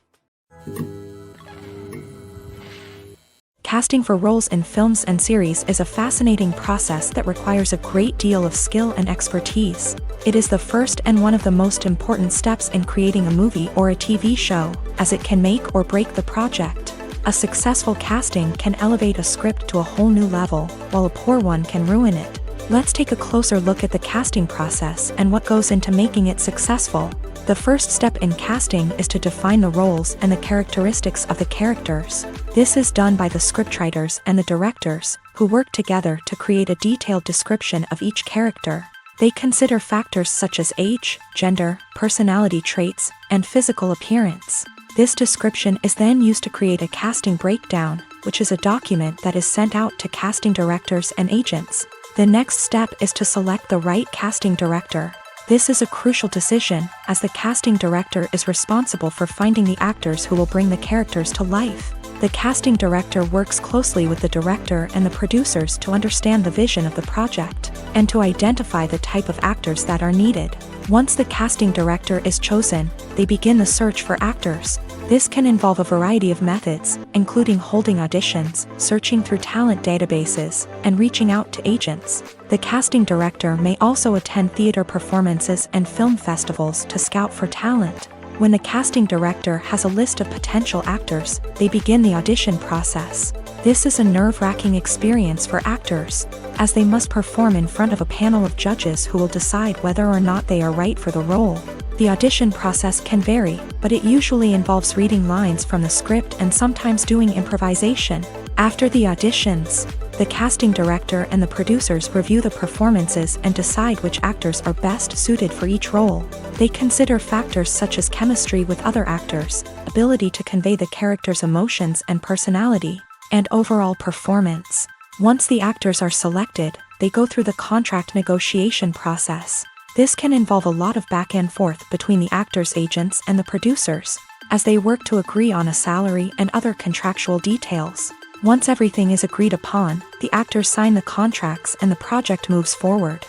Casting for roles in films and series is a fascinating process that requires a great deal of skill and expertise. It is the first and one of the most important steps in creating a movie or a TV show, as it can make or break the project. A successful casting can elevate a script to a whole new level, while a poor one can ruin it. Let's take a closer look at the casting process and what goes into making it successful. The first step in casting is to define the roles and the characteristics of the characters. This is done by the scriptwriters and the directors, who work together to create a detailed description of each character. They consider factors such as age, gender, personality traits, and physical appearance. This description is then used to create a casting breakdown, which is a document that is sent out to casting directors and agents. The next step is to select the right casting director. This is a crucial decision, as the casting director is responsible for finding the actors who will bring the characters to life. The casting director works closely with the director and the producers to understand the vision of the project, and to identify the type of actors that are needed. Once the casting director is chosen, they begin the search for actors. This can involve a variety of methods, including holding auditions, searching through talent databases, and reaching out to agents. The casting director may also attend theater performances and film festivals to scout for talent. When the casting director has a list of potential actors, they begin the audition process. This is a nerve-wracking experience for actors, as they must perform in front of a panel of judges who will decide whether or not they are right for the role. The audition process can vary, but it usually involves reading lines from the script and sometimes doing improvisation. After the auditions, the casting director and the producers review the performances and decide which actors are best suited for each role. They consider factors such as chemistry with other actors, ability to convey the character's emotions and personality, and overall performance. Once the actors are selected, they go through the contract negotiation process. This can involve a lot of back and forth between the actors' agents and the producers, as they work to agree on a salary and other contractual details. Once everything is agreed upon, the actors sign the contracts and the project moves forward.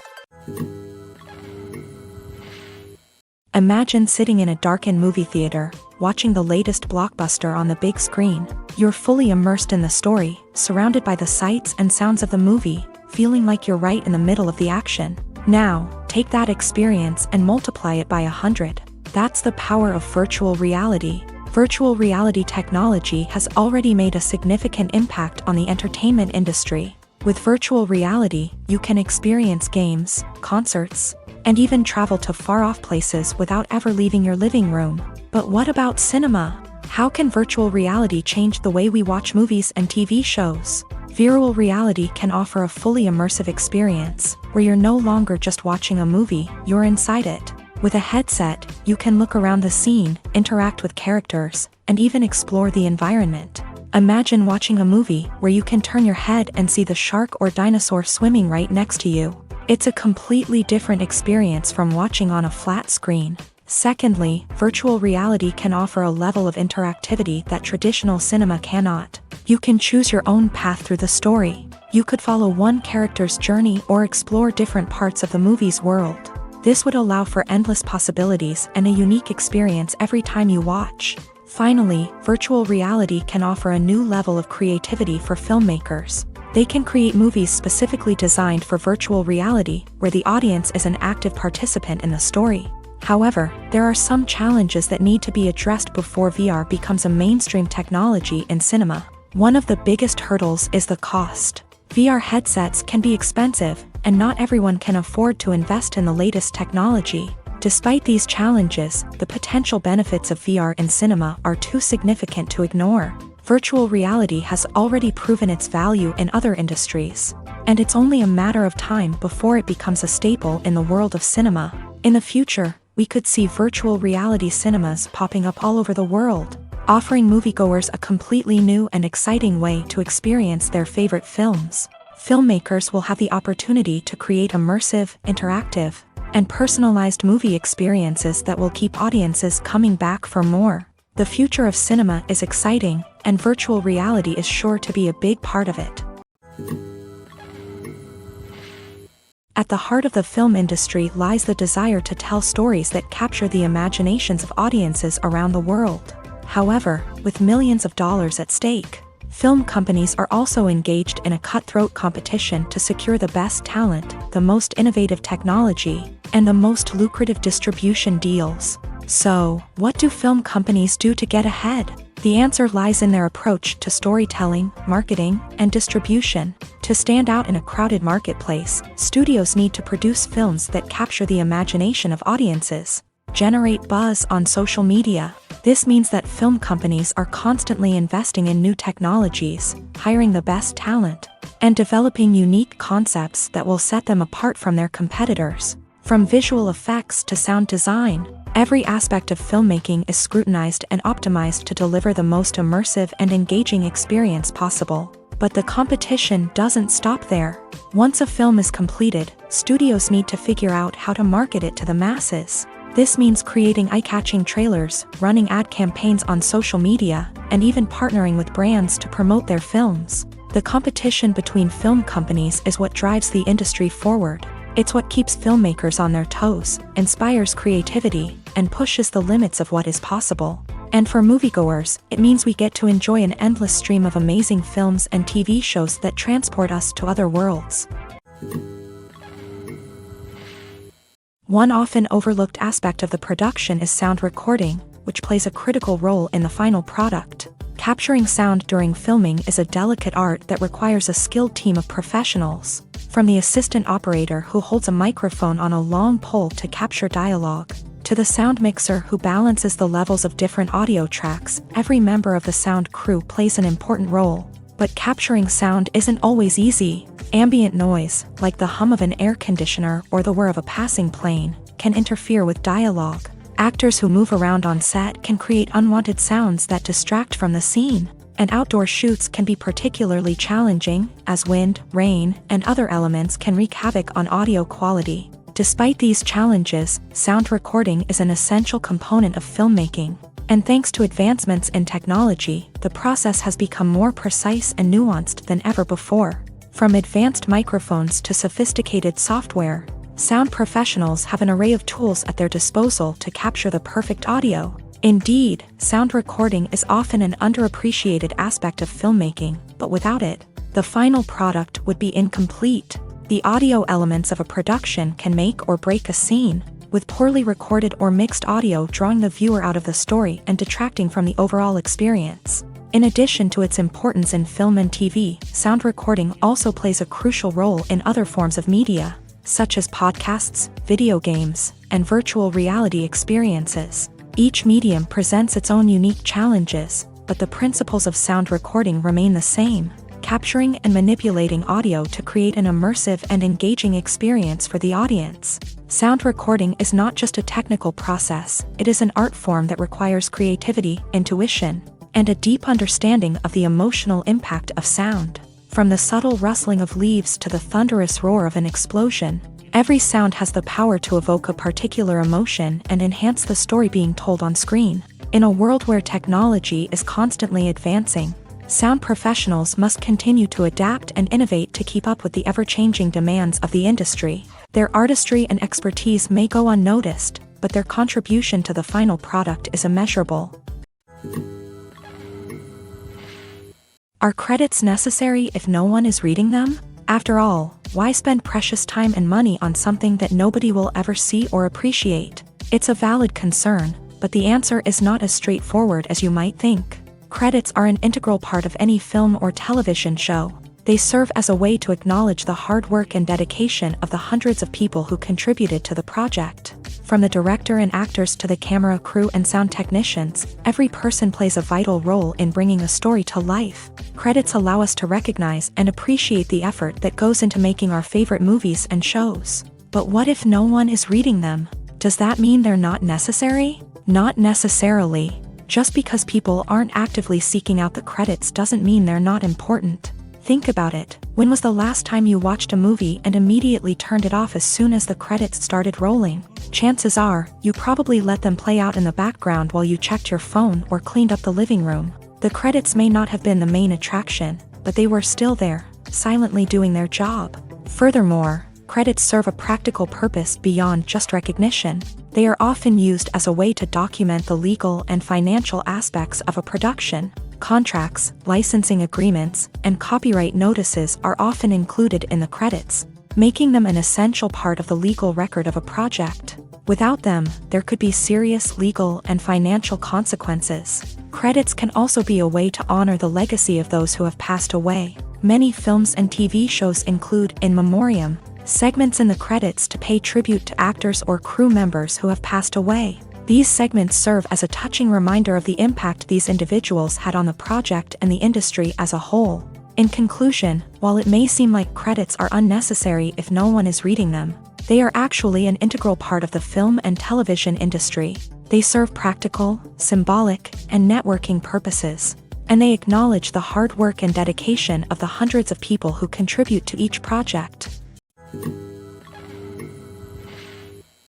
Imagine sitting in a darkened movie theater, watching the latest blockbuster on the big screen. You're fully immersed in the story, surrounded by the sights and sounds of the movie, feeling like you're right in the middle of the action. Now, take that experience and multiply it by 100. That's the power of virtual reality. Virtual reality technology has already made a significant impact on the entertainment industry. With virtual reality, you can experience games, concerts, and even travel to far-off places without ever leaving your living room. But what about cinema? How can virtual reality change the way we watch movies and TV shows? Virtual reality can offer a fully immersive experience, where you're no longer just watching a movie, you're inside it. With a headset, you can look around the scene, interact with characters, and even explore the environment. Imagine watching a movie where you can turn your head and see the shark or dinosaur swimming right next to you. It's a completely different experience from watching on a flat screen. Secondly, virtual reality can offer a level of interactivity that traditional cinema cannot. You can choose your own path through the story. You could follow one character's journey or explore different parts of the movie's world. This would allow for endless possibilities and a unique experience every time you watch. Finally, virtual reality can offer a new level of creativity for filmmakers. They can create movies specifically designed for virtual reality, where the audience is an active participant in the story. However, there are some challenges that need to be addressed before VR becomes a mainstream technology in cinema. One of the biggest hurdles is the cost. VR headsets can be expensive, and not everyone can afford to invest in the latest technology. Despite these challenges, the potential benefits of VR in cinema are too significant to ignore. Virtual reality has already proven its value in other industries, and it's only a matter of time before it becomes a staple in the world of cinema. In the future, we could see virtual reality cinemas popping up all over the world, offering moviegoers a completely new and exciting way to experience their favorite films. Filmmakers will have the opportunity to create immersive, interactive, and personalized movie experiences that will keep audiences coming back for more. The future of cinema is exciting, and virtual reality is sure to be a big part of it. At the heart of the film industry lies the desire to tell stories that capture the imaginations of audiences around the world. However, with millions of dollars at stake, Film companies are also engaged in a cutthroat competition to secure the best talent, the most innovative technology, and the most lucrative distribution deals. So, what do film companies do to get ahead? The answer lies in their approach to storytelling, marketing, and distribution. To stand out in a crowded marketplace, studios need to produce films that capture the imagination of audiences, generate buzz on social media. This means that film companies are constantly investing in new technologies, hiring the best talent, and developing unique concepts that will set them apart from their competitors. From visual effects to sound design, every aspect of filmmaking is scrutinized and optimized to deliver the most immersive and engaging experience possible. But the competition doesn't stop there. Once a film is completed, studios need to figure out how to market it to the masses. This means creating eye-catching trailers, running ad campaigns on social media, and even partnering with brands to promote their films. The competition between film companies is what drives the industry forward. It's what keeps filmmakers on their toes, inspires creativity, and pushes the limits of what is possible. And for moviegoers, it means we get to enjoy an endless stream of amazing films and TV shows that transport us to other worlds. One often overlooked aspect of the production is sound recording, which plays a critical role in the final product. Capturing sound during filming is a delicate art that requires a skilled team of professionals. From the assistant operator who holds a microphone on a long pole to capture dialogue, to the sound mixer who balances the levels of different audio tracks, every member of the sound crew plays an important role. But capturing sound isn't always easy. Ambient noise, like the hum of an air conditioner or the whir of a passing plane, can interfere with dialogue. Actors who move around on set can create unwanted sounds that distract from the scene. And outdoor shoots can be particularly challenging, as wind, rain, and other elements can wreak havoc on audio quality. Despite these challenges, sound recording is an essential component of filmmaking. And thanks to advancements in technology, the process has become more precise and nuanced than ever before. From advanced microphones to sophisticated software, sound professionals have an array of tools at their disposal to capture the perfect audio. Indeed, sound recording is often an underappreciated aspect of filmmaking, but without it, the final product would be incomplete. The audio elements of a production can make or break a scene, with poorly recorded or mixed audio drawing the viewer out of the story and detracting from the overall experience. In addition to its importance in film and TV, sound recording also plays a crucial role in other forms of media, such as podcasts, video games, and virtual reality experiences. Each medium presents its own unique challenges, but the principles of sound recording remain the same: capturing and manipulating audio to create an immersive and engaging experience for the audience. Sound recording is not just a technical process, it is an art form that requires creativity, intuition, and a deep understanding of the emotional impact of sound. From the subtle rustling of leaves to the thunderous roar of an explosion, every sound has the power to evoke a particular emotion and enhance the story being told on screen. In a world where technology is constantly advancing, sound professionals must continue to adapt and innovate to keep up with the ever-changing demands of the industry. Their artistry and expertise may go unnoticed, but their contribution to the final product is immeasurable. Are credits necessary if no one is reading them? After all, why spend precious time and money on something that nobody will ever see or appreciate? It's a valid concern, but the answer is not as straightforward as you might think. Credits are an integral part of any film or television show. They serve as a way to acknowledge the hard work and dedication of the hundreds of people who contributed to the project. From the director and actors to the camera crew and sound technicians, every person plays a vital role in bringing a story to life. Credits allow us to recognize and appreciate the effort that goes into making our favorite movies and shows. But what if no one is reading them? Does that mean they're not necessary? Not necessarily. Just because people aren't actively seeking out the credits doesn't mean they're not important. Think about it. When was the last time you watched a movie and immediately turned it off as soon as the credits started rolling? Chances are, you probably let them play out in the background while you checked your phone or cleaned up the living room. The credits may not have been the main attraction, but they were still there, silently doing their job. Furthermore, credits serve a practical purpose beyond just recognition. They are often used as a way to document the legal and financial aspects of a production. Contracts, licensing agreements, and copyright notices are often included in the credits, making them an essential part of the legal record of a project. Without them, there could be serious legal and financial consequences. Credits can also be a way to honor the legacy of those who have passed away. Many films and TV shows include in memoriam segments in the credits to pay tribute to actors or crew members who have passed away. These segments serve as a touching reminder of the impact these individuals had on the project and the industry as a whole. In conclusion, while it may seem like credits are unnecessary if no one is reading them, they are actually an integral part of the film and television industry. They serve practical, symbolic, and networking purposes, and they acknowledge the hard work and dedication of the hundreds of people who contribute to each project.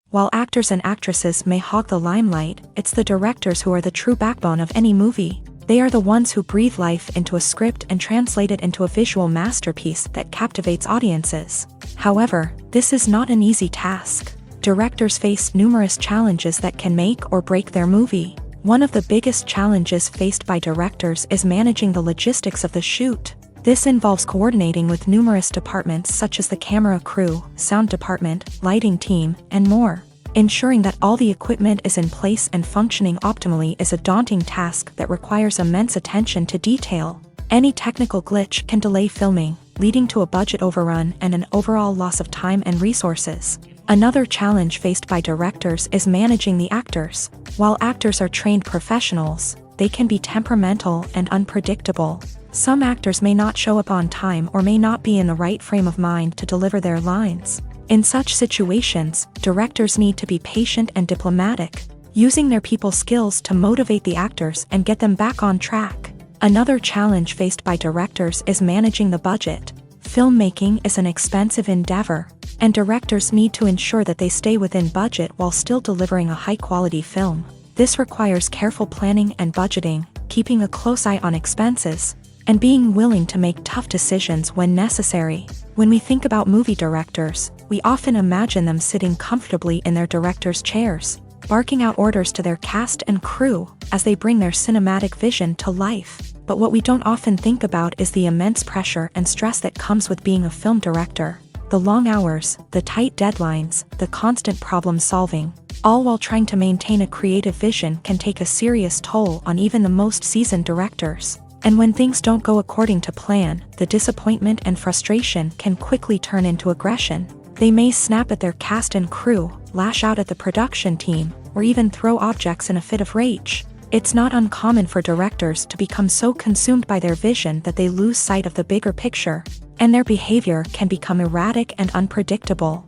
While actors and actresses may hog the limelight, it's the directors who are the true backbone of any movie. They are the ones who breathe life into a script and translate it into a visual masterpiece that captivates audiences. However, this is not an easy task. Directors face numerous challenges that can make or break their movie. One of the biggest challenges faced by directors is managing the logistics of the shoot. This involves coordinating with numerous departments such as the camera crew, sound department, lighting team, and more. Ensuring that all the equipment is in place and functioning optimally is a daunting task that requires immense attention to detail. Any technical glitch can delay filming, leading to a budget overrun and an overall loss of time and resources. Another challenge faced by directors is managing the actors. While actors are trained professionals, they can be temperamental and unpredictable. Some actors may not show up on time or may not be in the right frame of mind to deliver their lines. In such situations, directors need to be patient and diplomatic, using their people skills to motivate the actors and get them back on track. Another challenge faced by directors is managing the budget. Filmmaking is an expensive endeavor, and directors need to ensure that they stay within budget while still delivering a high-quality film. This requires careful planning and budgeting, keeping a close eye on expenses, and being willing to make tough decisions when necessary. When we think about movie directors, we often imagine them sitting comfortably in their director's chairs, barking out orders to their cast and crew as they bring their cinematic vision to life. But what we don't often think about is the immense pressure and stress that comes with being a film director. The long hours, the tight deadlines, the constant problem solving, all while trying to maintain a creative vision can take a serious toll on even the most seasoned directors. And when things don't go according to plan, the disappointment and frustration can quickly turn into aggression. They may snap at their cast and crew, lash out at the production team, or even throw objects in a fit of rage. It's not uncommon for directors to become so consumed by their vision that they lose sight of the bigger picture, and their behavior can become erratic and unpredictable.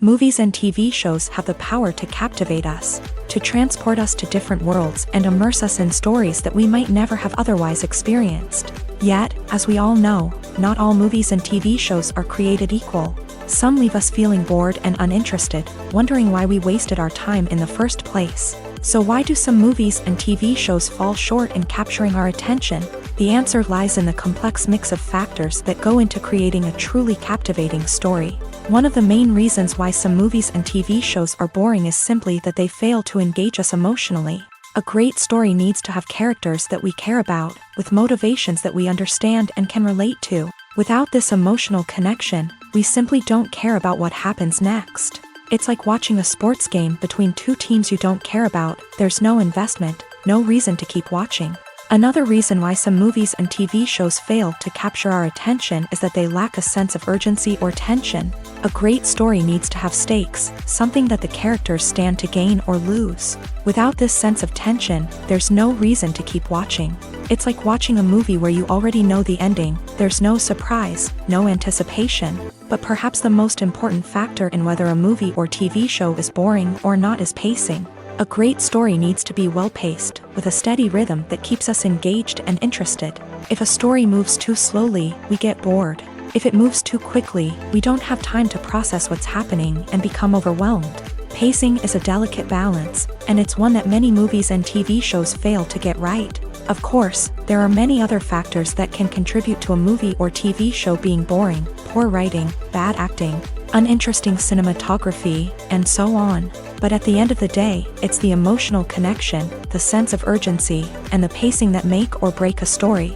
Movies and TV shows have the power to captivate us, to transport us to different worlds and immerse us in stories that we might never have otherwise experienced. Yet, as we all know, not all movies and TV shows are created equal. Some leave us feeling bored and uninterested, wondering why we wasted our time in the first place. So why do some movies and TV shows fall short in capturing our attention? The answer lies in the complex mix of factors that go into creating a truly captivating story. One of the main reasons why some movies and TV shows are boring is simply that they fail to engage us emotionally. A great story needs to have characters that we care about, with motivations that we understand and can relate to. Without this emotional connection, we simply don't care about what happens next. It's like watching a sports game between two teams you don't care about. There's no investment, no reason to keep watching. Another reason why some movies and TV shows fail to capture our attention is that they lack a sense of urgency or tension. A great story needs to have stakes, something that the characters stand to gain or lose. Without this sense of tension, there's no reason to keep watching. It's like watching a movie where you already know the ending. There's no surprise, no anticipation. But perhaps the most important factor in whether a movie or TV show is boring or not is pacing. A great story needs to be well-paced, with a steady rhythm that keeps us engaged and interested. If a story moves too slowly, we get bored. If it moves too quickly, we don't have time to process what's happening and become overwhelmed. Pacing is a delicate balance, and it's one that many movies and TV shows fail to get right. Of course, there are many other factors that can contribute to a movie or TV show being boring: poor writing, bad acting, uninteresting cinematography, and so on. But at the end of the day, it's the emotional connection, the sense of urgency, and the pacing that make or break a story.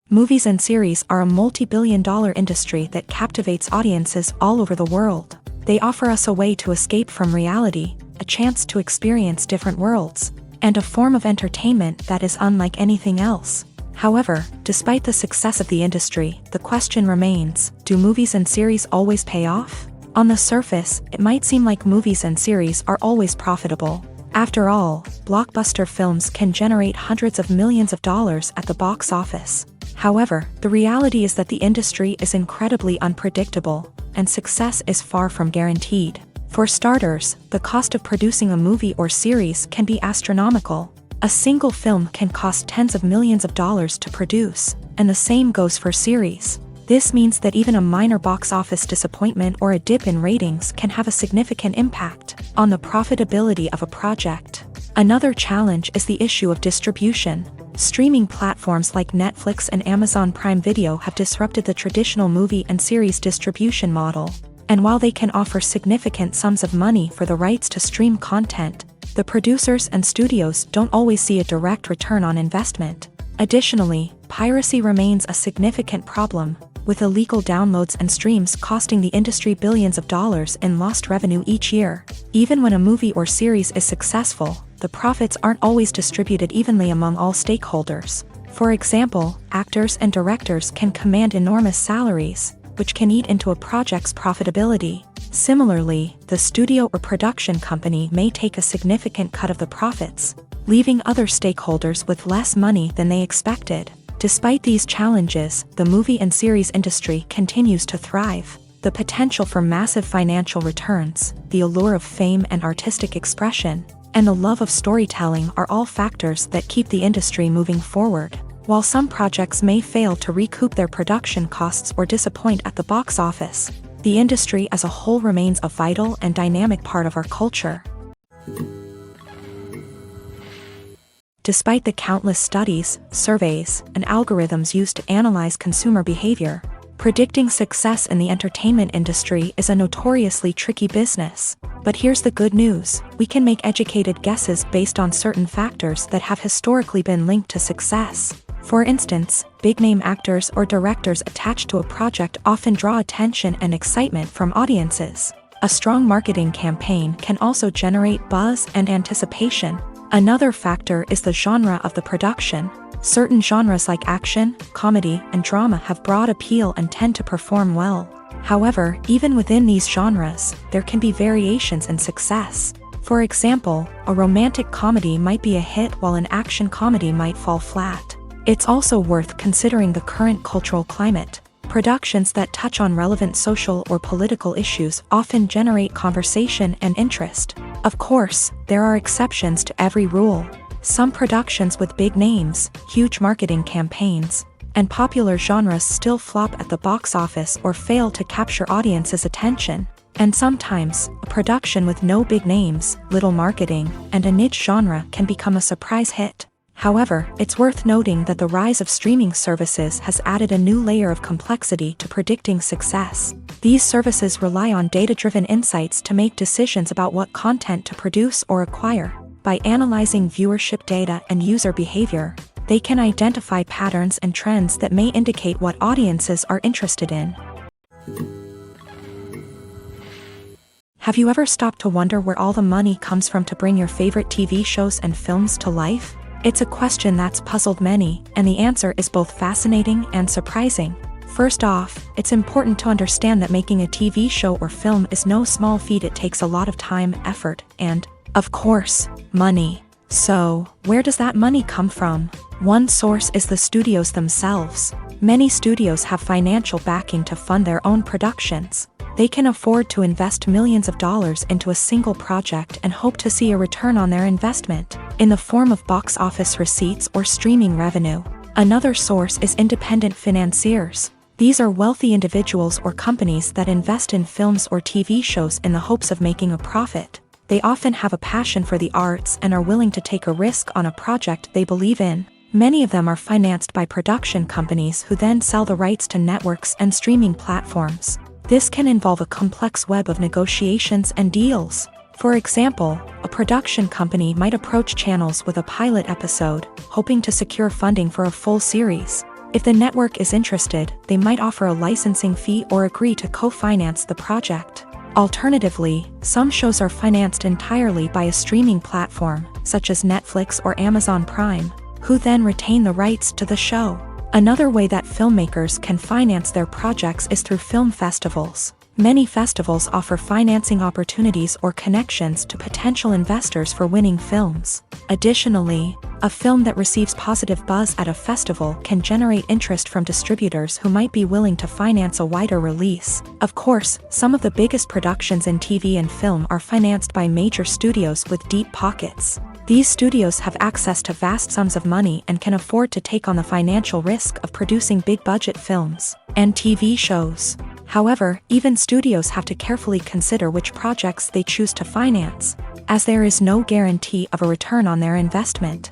Movies and series are a multi-billion-dollar industry that captivates audiences all over the world. They offer us a way to escape from reality, a chance to experience different worlds, and a form of entertainment that is unlike anything else. However, despite the success of the industry, the question remains, do movies and series always pay off? On the surface, it might seem like movies and series are always profitable. After all, blockbuster films can generate hundreds of millions of dollars at the box office. However, the reality is that the industry is incredibly unpredictable, and success is far from guaranteed. For starters, the cost of producing a movie or series can be astronomical. A single film can cost tens of millions of dollars to produce, and the same goes for series. This means that even a minor box office disappointment or a dip in ratings can have a significant impact on the profitability of a project. Another challenge is the issue of distribution. Streaming platforms like Netflix and Amazon Prime Video have disrupted the traditional movie and series distribution model. And while they can offer significant sums of money for the rights to stream content, the producers and studios don't always see a direct return on investment. Additionally, piracy remains a significant problem, with illegal downloads and streams costing the industry billions of dollars in lost revenue each year. Even when a movie or series is successful, the profits aren't always distributed evenly among all stakeholders. For example, actors and directors can command enormous salaries, which can eat into a project's profitability. Similarly, the studio or production company may take a significant cut of the profits, leaving other stakeholders with less money than they expected. Despite these challenges, the movie and series industry continues to thrive. The potential for massive financial returns, the allure of fame and artistic expression, and the love of storytelling are all factors that keep the industry moving forward. While some projects may fail to recoup their production costs or disappoint at the box office, the industry as a whole remains a vital and dynamic part of our culture. Despite the countless studies, surveys, and algorithms used to analyze consumer behavior, predicting success in the entertainment industry is a notoriously tricky business. But here's the good news: we can make educated guesses based on certain factors that have historically been linked to success. For instance, big-name actors or directors attached to a project often draw attention and excitement from audiences. A strong marketing campaign can also generate buzz and anticipation. Another factor is the genre of the production. Certain genres like action, comedy, and drama have broad appeal and tend to perform well. However, even within these genres, there can be variations in success. For example, a romantic comedy might be a hit while an action comedy might fall flat. It's also worth considering the current cultural climate. Productions that touch on relevant social or political issues often generate conversation and interest. Of course, there are exceptions to every rule. Some productions with big names, huge marketing campaigns, and popular genres still flop at the box office or fail to capture audiences' attention. And sometimes, a production with no big names, little marketing, and a niche genre can become a surprise hit. However, it's worth noting that the rise of streaming services has added a new layer of complexity to predicting success. These services rely on data-driven insights to make decisions about what content to produce or acquire. By analyzing viewership data and user behavior, they can identify patterns and trends that may indicate what audiences are interested in. Have you ever stopped to wonder where all the money comes from to bring your favorite TV shows and films to life? It's a question that's puzzled many, and the answer is both fascinating and surprising. First off, it's important to understand that making a TV show or film is no small feat. It takes a lot of time, effort, and, of course, money. So, where does that money come from? One source is the studios themselves. Many studios have financial backing to fund their own productions. They can afford to invest millions of dollars into a single project and hope to see a return on their investment, in the form of box office receipts or streaming revenue. Another source is independent financiers. These are wealthy individuals or companies that invest in films or TV shows in the hopes of making a profit. They often have a passion for the arts and are willing to take a risk on a project they believe in. Many of them are financed by production companies who then sell the rights to networks and streaming platforms. This can involve a complex web of negotiations and deals. For example, a production company might approach channels with a pilot episode, hoping to secure funding for a full series. If the network is interested, they might offer a licensing fee or agree to co-finance the project. Alternatively, some shows are financed entirely by a streaming platform, such as Netflix or Amazon Prime, who then retain the rights to the show. Another way that filmmakers can finance their projects is through film festivals. Many festivals offer financing opportunities or connections to potential investors for winning films. Additionally, a film that receives positive buzz at a festival can generate interest from distributors who might be willing to finance a wider release. Of course, some of the biggest productions in TV and film are financed by major studios with deep pockets. These studios have access to vast sums of money and can afford to take on the financial risk of producing big-budget films and TV shows. However, even studios have to carefully consider which projects they choose to finance, as there is no guarantee of a return on their investment.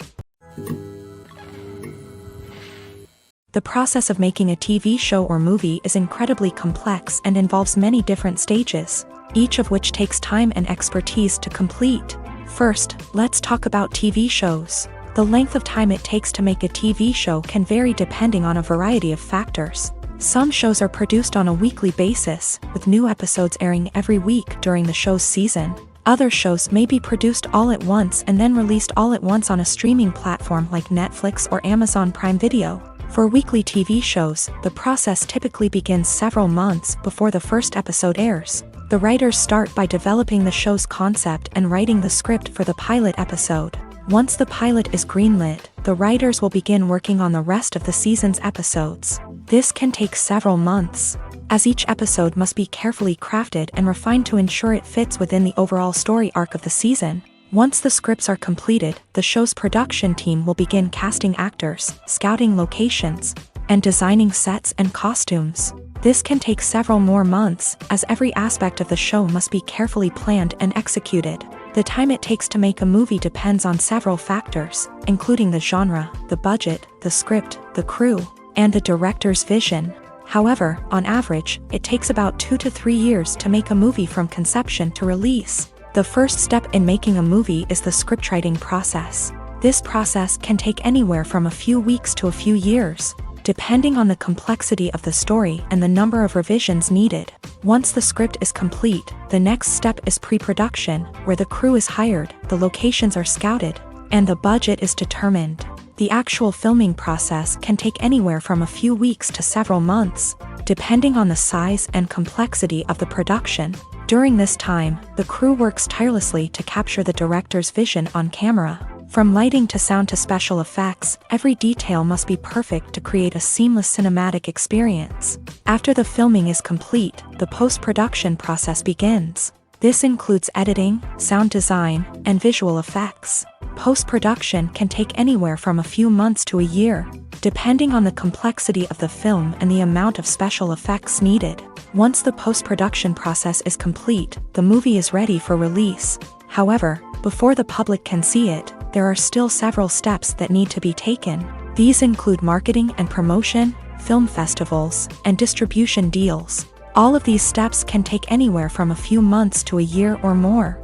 The process of making a TV show or movie is incredibly complex and involves many different stages, each of which takes time and expertise to complete. First, let's talk about TV shows. The length of time it takes to make a TV show can vary depending on a variety of factors. Some shows are produced on a weekly basis, with new episodes airing every week during the show's season. Other shows may be produced all at once and then released all at once on a streaming platform like Netflix or Amazon Prime Video. For weekly TV shows, the process typically begins several months before the first episode airs. The writers start by developing the show's concept and writing the script for the pilot episode. Once the pilot is greenlit, the writers will begin working on the rest of the season's episodes. This can take several months, as each episode must be carefully crafted and refined to ensure it fits within the overall story arc of the season. Once the scripts are completed, the show's production team will begin casting actors, scouting locations, and designing sets and costumes. This can take several more months, as every aspect of the show must be carefully planned and executed. The time it takes to make a movie depends on several factors, including the genre, the budget, the script, the crew, and the director's vision. However, on average, it takes about 2 to 3 years to make a movie from conception to release. The first step in making a movie is the scriptwriting process. This process can take anywhere from a few weeks to a few years, depending on the complexity of the story and the number of revisions needed. Once the script is complete, the next step is pre-production, where the crew is hired, the locations are scouted, and the budget is determined. The actual filming process can take anywhere from a few weeks to several months, depending on the size and complexity of the production. During this time, the crew works tirelessly to capture the director's vision on camera. From lighting to sound to special effects, every detail must be perfect to create a seamless cinematic experience. After the filming is complete, the post-production process begins. This includes editing, sound design, and visual effects. Post-production can take anywhere from a few months to a year, depending on the complexity of the film and the amount of special effects needed. Once the post-production process is complete, the movie is ready for release. However, before the public can see it, there are still several steps that need to be taken. These include marketing and promotion, film festivals, and distribution deals. All of these steps can take anywhere from a few months to a year or more.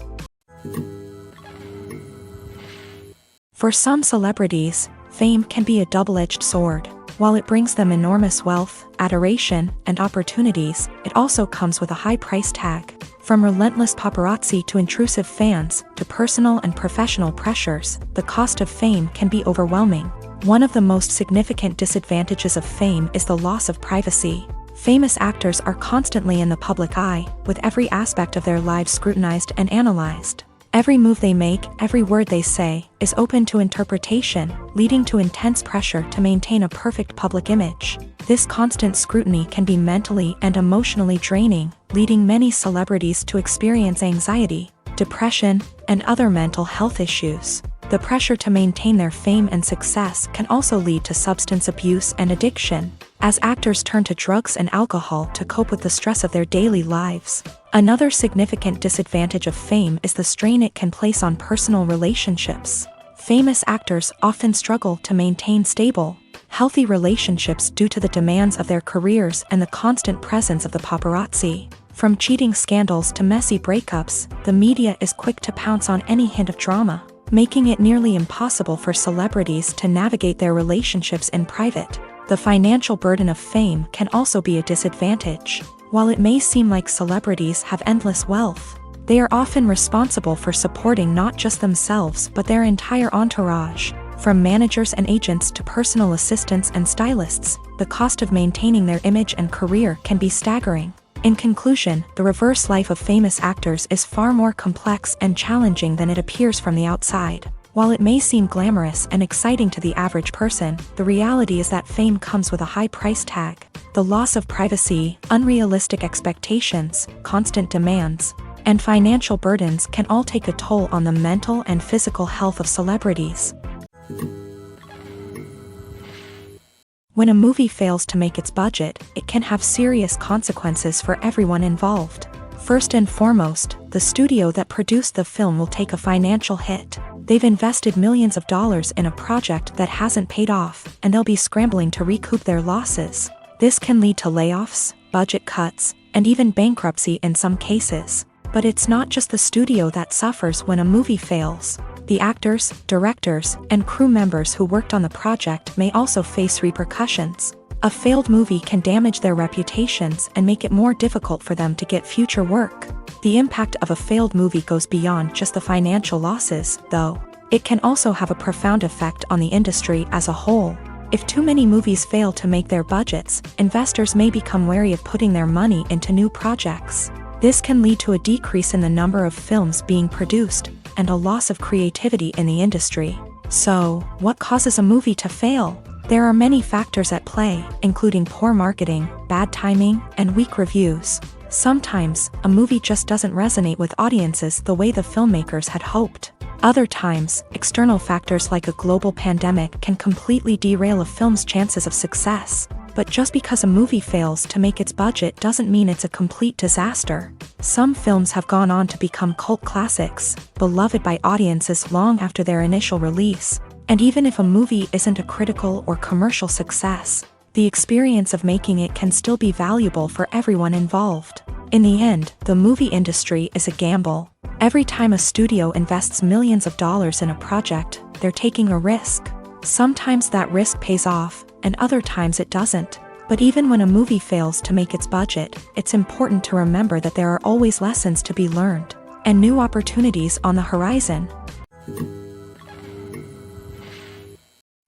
For some celebrities, fame can be a double-edged sword. While it brings them enormous wealth, adoration, and opportunities, it also comes with a high price tag. From relentless paparazzi to intrusive fans, to personal and professional pressures, the cost of fame can be overwhelming. One of the most significant disadvantages of fame is the loss of privacy. Famous actors are constantly in the public eye, with every aspect of their lives scrutinized and analyzed. Every move they make, every word they say, is open to interpretation, leading to intense pressure to maintain a perfect public image. This constant scrutiny can be mentally and emotionally draining, leading many celebrities to experience anxiety, depression, and other mental health issues. The pressure to maintain their fame and success can also lead to substance abuse and addiction, as actors turn to drugs and alcohol to cope with the stress of their daily lives. Another significant disadvantage of fame is the strain it can place on personal relationships. Famous actors often struggle to maintain stable, healthy relationships due to the demands of their careers and the constant presence of the paparazzi. From cheating scandals to messy breakups, the media is quick to pounce on any hint of drama, making it nearly impossible for celebrities to navigate their relationships in private. The financial burden of fame can also be a disadvantage. While it may seem like celebrities have endless wealth, they are often responsible for supporting not just themselves but their entire entourage. From managers and agents to personal assistants and stylists, the cost of maintaining their image and career can be staggering. In conclusion, the reverse life of famous actors is far more complex and challenging than it appears from the outside. While it may seem glamorous and exciting to the average person, the reality is that fame comes with a high price tag. The loss of privacy, unrealistic expectations, constant demands, and financial burdens can all take a toll on the mental and physical health of celebrities. When a movie fails to make its budget, it can have serious consequences for everyone involved. First and foremost, the studio that produced the film will take a financial hit. They've invested millions of dollars in a project that hasn't paid off, and they'll be scrambling to recoup their losses. This can lead to layoffs, budget cuts, and even bankruptcy in some cases. But it's not just the studio that suffers when a movie fails. The actors, directors, and crew members who worked on the project may also face repercussions. A failed movie can damage their reputations and make it more difficult for them to get future work. The impact of a failed movie goes beyond just the financial losses, though. It can also have a profound effect on the industry as a whole. If too many movies fail to make their budgets, investors may become wary of putting their money into new projects. This can lead to a decrease in the number of films being produced, and a loss of creativity in the industry. So, what causes a movie to fail? There are many factors at play, including poor marketing, bad timing, and weak reviews. Sometimes, a movie just doesn't resonate with audiences the way the filmmakers had hoped. Other times, external factors like a global pandemic can completely derail a film's chances of success. But just because a movie fails to make its budget doesn't mean it's a complete disaster. Some films have gone on to become cult classics, beloved by audiences long after their initial release. And even if a movie isn't a critical or commercial success, the experience of making it can still be valuable for everyone involved. In the end, the movie industry is a gamble. Every time a studio invests millions of dollars in a project, they're taking a risk. Sometimes that risk pays off, and other times it doesn't. But even when a movie fails to make its budget, it's important to remember that there are always lessons to be learned, and new opportunities on the horizon.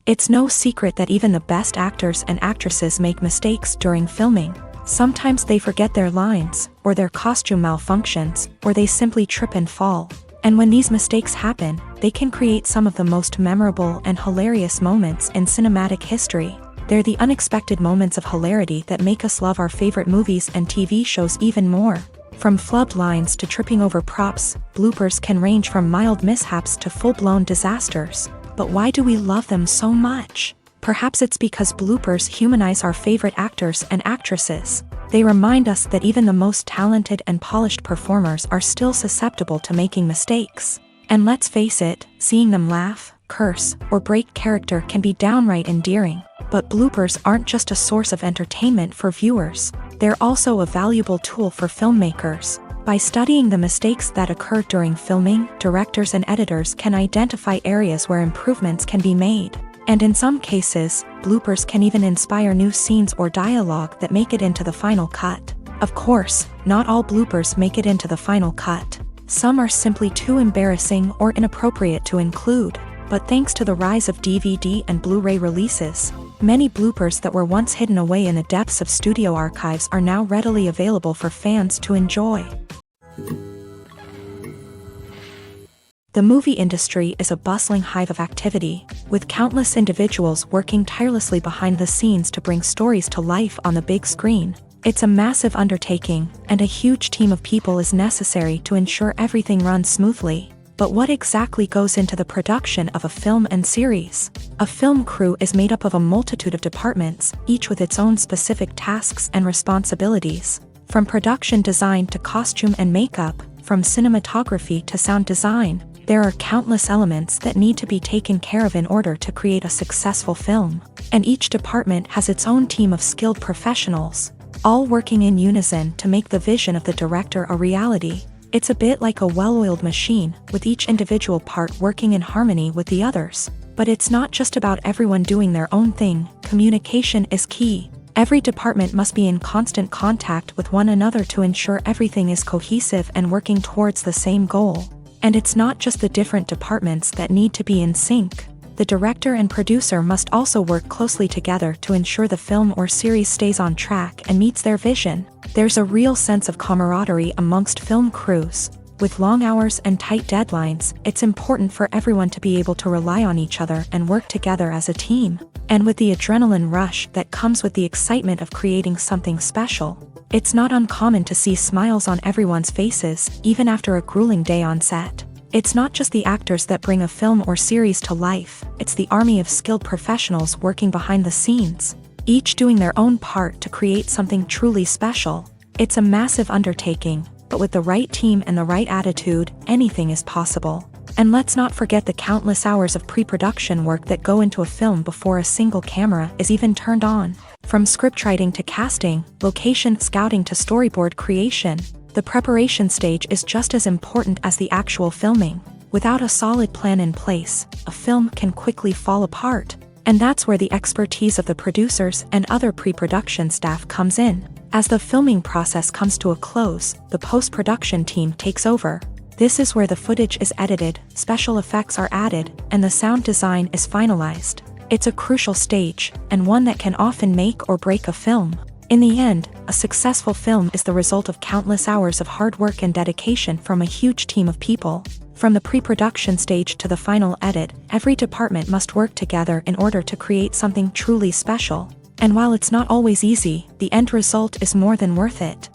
It's no secret that even the best actors and actresses make mistakes during filming. Sometimes they forget their lines, or their costume malfunctions, or they simply trip and fall. And when these mistakes happen, they can create some of the most memorable and hilarious moments in cinematic history. They're the unexpected moments of hilarity that make us love our favorite movies and TV shows even more. From flubbed lines to tripping over props, bloopers can range from mild mishaps to full-blown disasters. But why do we love them so much? Perhaps it's because bloopers humanize our favorite actors and actresses. They remind us that even the most talented and polished performers are still susceptible to making mistakes. And let's face it, seeing them laugh, curse, or break character can be downright endearing. But bloopers aren't just a source of entertainment for viewers. They're also a valuable tool for filmmakers. By studying the mistakes that occur during filming, directors and editors can identify areas where improvements can be made. And in some cases, bloopers can even inspire new scenes or dialogue that make it into the final cut. Of course, not all bloopers make it into the final cut. Some are simply too embarrassing or inappropriate to include. But thanks to the rise of DVD and Blu-ray releases, many bloopers that were once hidden away in the depths of studio archives are now readily available for fans to enjoy. The movie industry is a bustling hive of activity, with countless individuals working tirelessly behind the scenes to bring stories to life on the big screen. It's a massive undertaking, and a huge team of people is necessary to ensure everything runs smoothly. But what exactly goes into the production of a film and series? A film crew is made up of a multitude of departments, each with its own specific tasks and responsibilities. From production design to costume and makeup, from cinematography to sound design, There are countless elements that need to be taken care of in order to create a successful film, and each department has its own team of skilled professionals, all working in unison to make the vision of the director a reality. It's a bit like a well-oiled machine, with each individual part working in harmony with the others. But it's not just about everyone doing their own thing. Communication is key. Every department must be in constant contact with one another to ensure everything is cohesive and working towards the same goal. And it's not just the different departments that need to be in sync. The director and producer must also work closely together to ensure the film or series stays on track and meets their vision. There's a real sense of camaraderie amongst film crews. With long hours and tight deadlines, it's important for everyone to be able to rely on each other and work together as a team. And with the adrenaline rush that comes with the excitement of creating something special, it's not uncommon to see smiles on everyone's faces, even after a grueling day on set. It's not just the actors that bring a film or series to life, it's the army of skilled professionals working behind the scenes, each doing their own part to create something truly special. It's a massive undertaking, but with the right team and the right attitude, anything is possible. And let's not forget the countless hours of pre-production work that go into a film before a single camera is even turned on. From scriptwriting to casting, location scouting to storyboard creation, the preparation stage is just as important as the actual filming. Without a solid plan in place, a film can quickly fall apart. And that's where the expertise of the producers and other pre-production staff comes in. As the filming process comes to a close, the post-production team takes over. This is where the footage is edited, special effects are added, and the sound design is finalized. It's a crucial stage, and one that can often make or break a film. In the end, a successful film is the result of countless hours of hard work and dedication from a huge team of people. From the pre-production stage to the final edit, every department must work together in order to create something truly special. And while it's not always easy, the end result is more than worth it.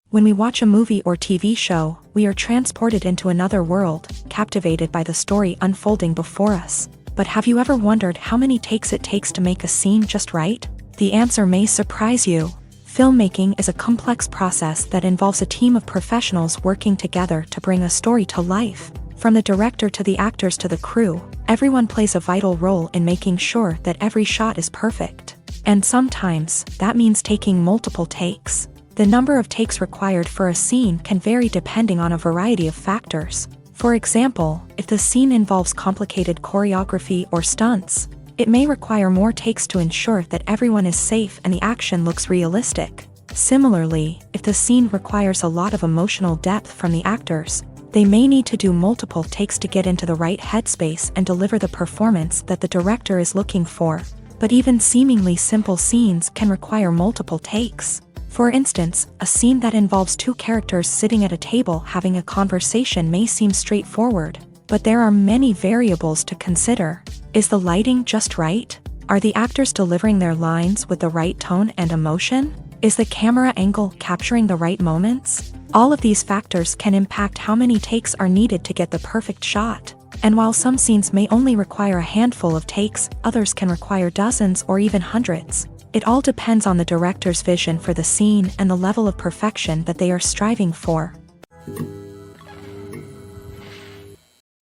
When we watch a movie or TV show, we are transported into another world, captivated by the story unfolding before us. But have you ever wondered how many takes it takes to make a scene just right? The answer may surprise you. Filmmaking is a complex process that involves a team of professionals working together to bring a story to life. From the director to the actors to the crew, everyone plays a vital role in making sure that every shot is perfect. And sometimes, that means taking multiple takes. The number of takes required for a scene can vary depending on a variety of factors. For example, if the scene involves complicated choreography or stunts, it may require more takes to ensure that everyone is safe and the action looks realistic. Similarly, if the scene requires a lot of emotional depth from the actors, they may need to do multiple takes to get into the right headspace and deliver the performance that the director is looking for. But even seemingly simple scenes can require multiple takes. For instance, a scene that involves two characters sitting at a table having a conversation may seem straightforward, but there are many variables to consider. Is the lighting just right? Are the actors delivering their lines with the right tone and emotion? Is the camera angle capturing the right moments? All of these factors can impact how many takes are needed to get the perfect shot. And while some scenes may only require a handful of takes, others can require dozens or even hundreds. It all depends on the director's vision for the scene and the level of perfection that they are striving for.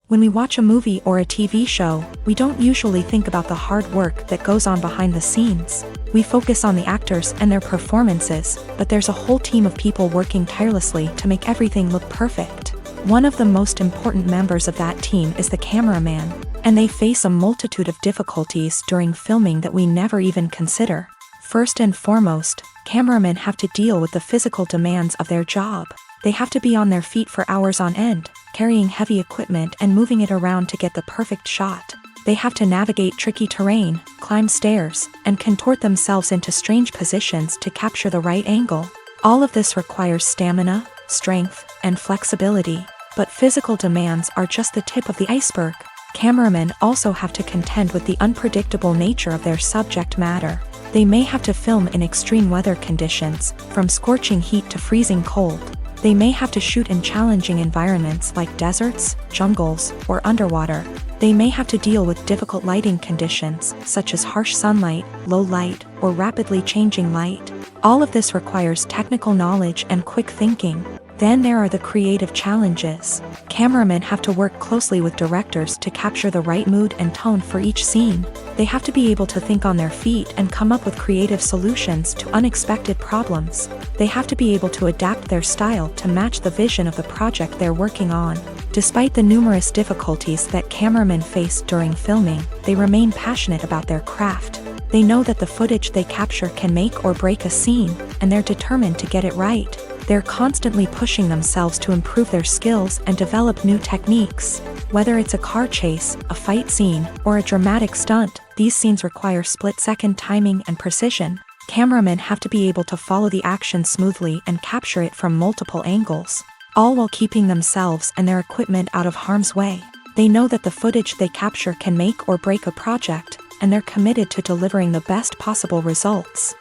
When we watch a movie or a TV show, we don't usually think about the hard work that goes on behind the scenes. We focus on the actors and their performances, but there's a whole team of people working tirelessly to make everything look perfect. One of the most important members of that team is the cameraman, and they face a multitude of difficulties during filming that we never even consider. First and foremost, cameramen have to deal with the physical demands of their job. They have to be on their feet for hours on end, carrying heavy equipment and moving it around to get the perfect shot. They have to navigate tricky terrain, climb stairs, and contort themselves into strange positions to capture the right angle. All of this requires stamina, strength, and flexibility. But physical demands are just the tip of the iceberg. Cameramen also have to contend with the unpredictable nature of their subject matter. They may have to film in extreme weather conditions, from scorching heat to freezing cold. They may have to shoot in challenging environments like deserts, jungles, or underwater. They may have to deal with difficult lighting conditions, such as harsh sunlight, low light, or rapidly changing light. All of this requires technical knowledge and quick thinking. Then there are the creative challenges. Cameramen have to work closely with directors to capture the right mood and tone for each scene. They have to be able to think on their feet and come up with creative solutions to unexpected problems. They have to be able to adapt their style to match the vision of the project they're working on. Despite the numerous difficulties that cameramen face during filming, they remain passionate about their craft. They know that the footage they capture can make or break a scene, and they're determined to get it right. They're constantly pushing themselves to improve their skills and develop new techniques. Whether it's a car chase, a fight scene, or a dramatic stunt, these scenes require split-second timing and precision. Cameramen have to be able to follow the action smoothly and capture it from multiple angles, all while keeping themselves and their equipment out of harm's way. They know that the footage they capture can make or break a project, and they're committed to delivering the best possible results.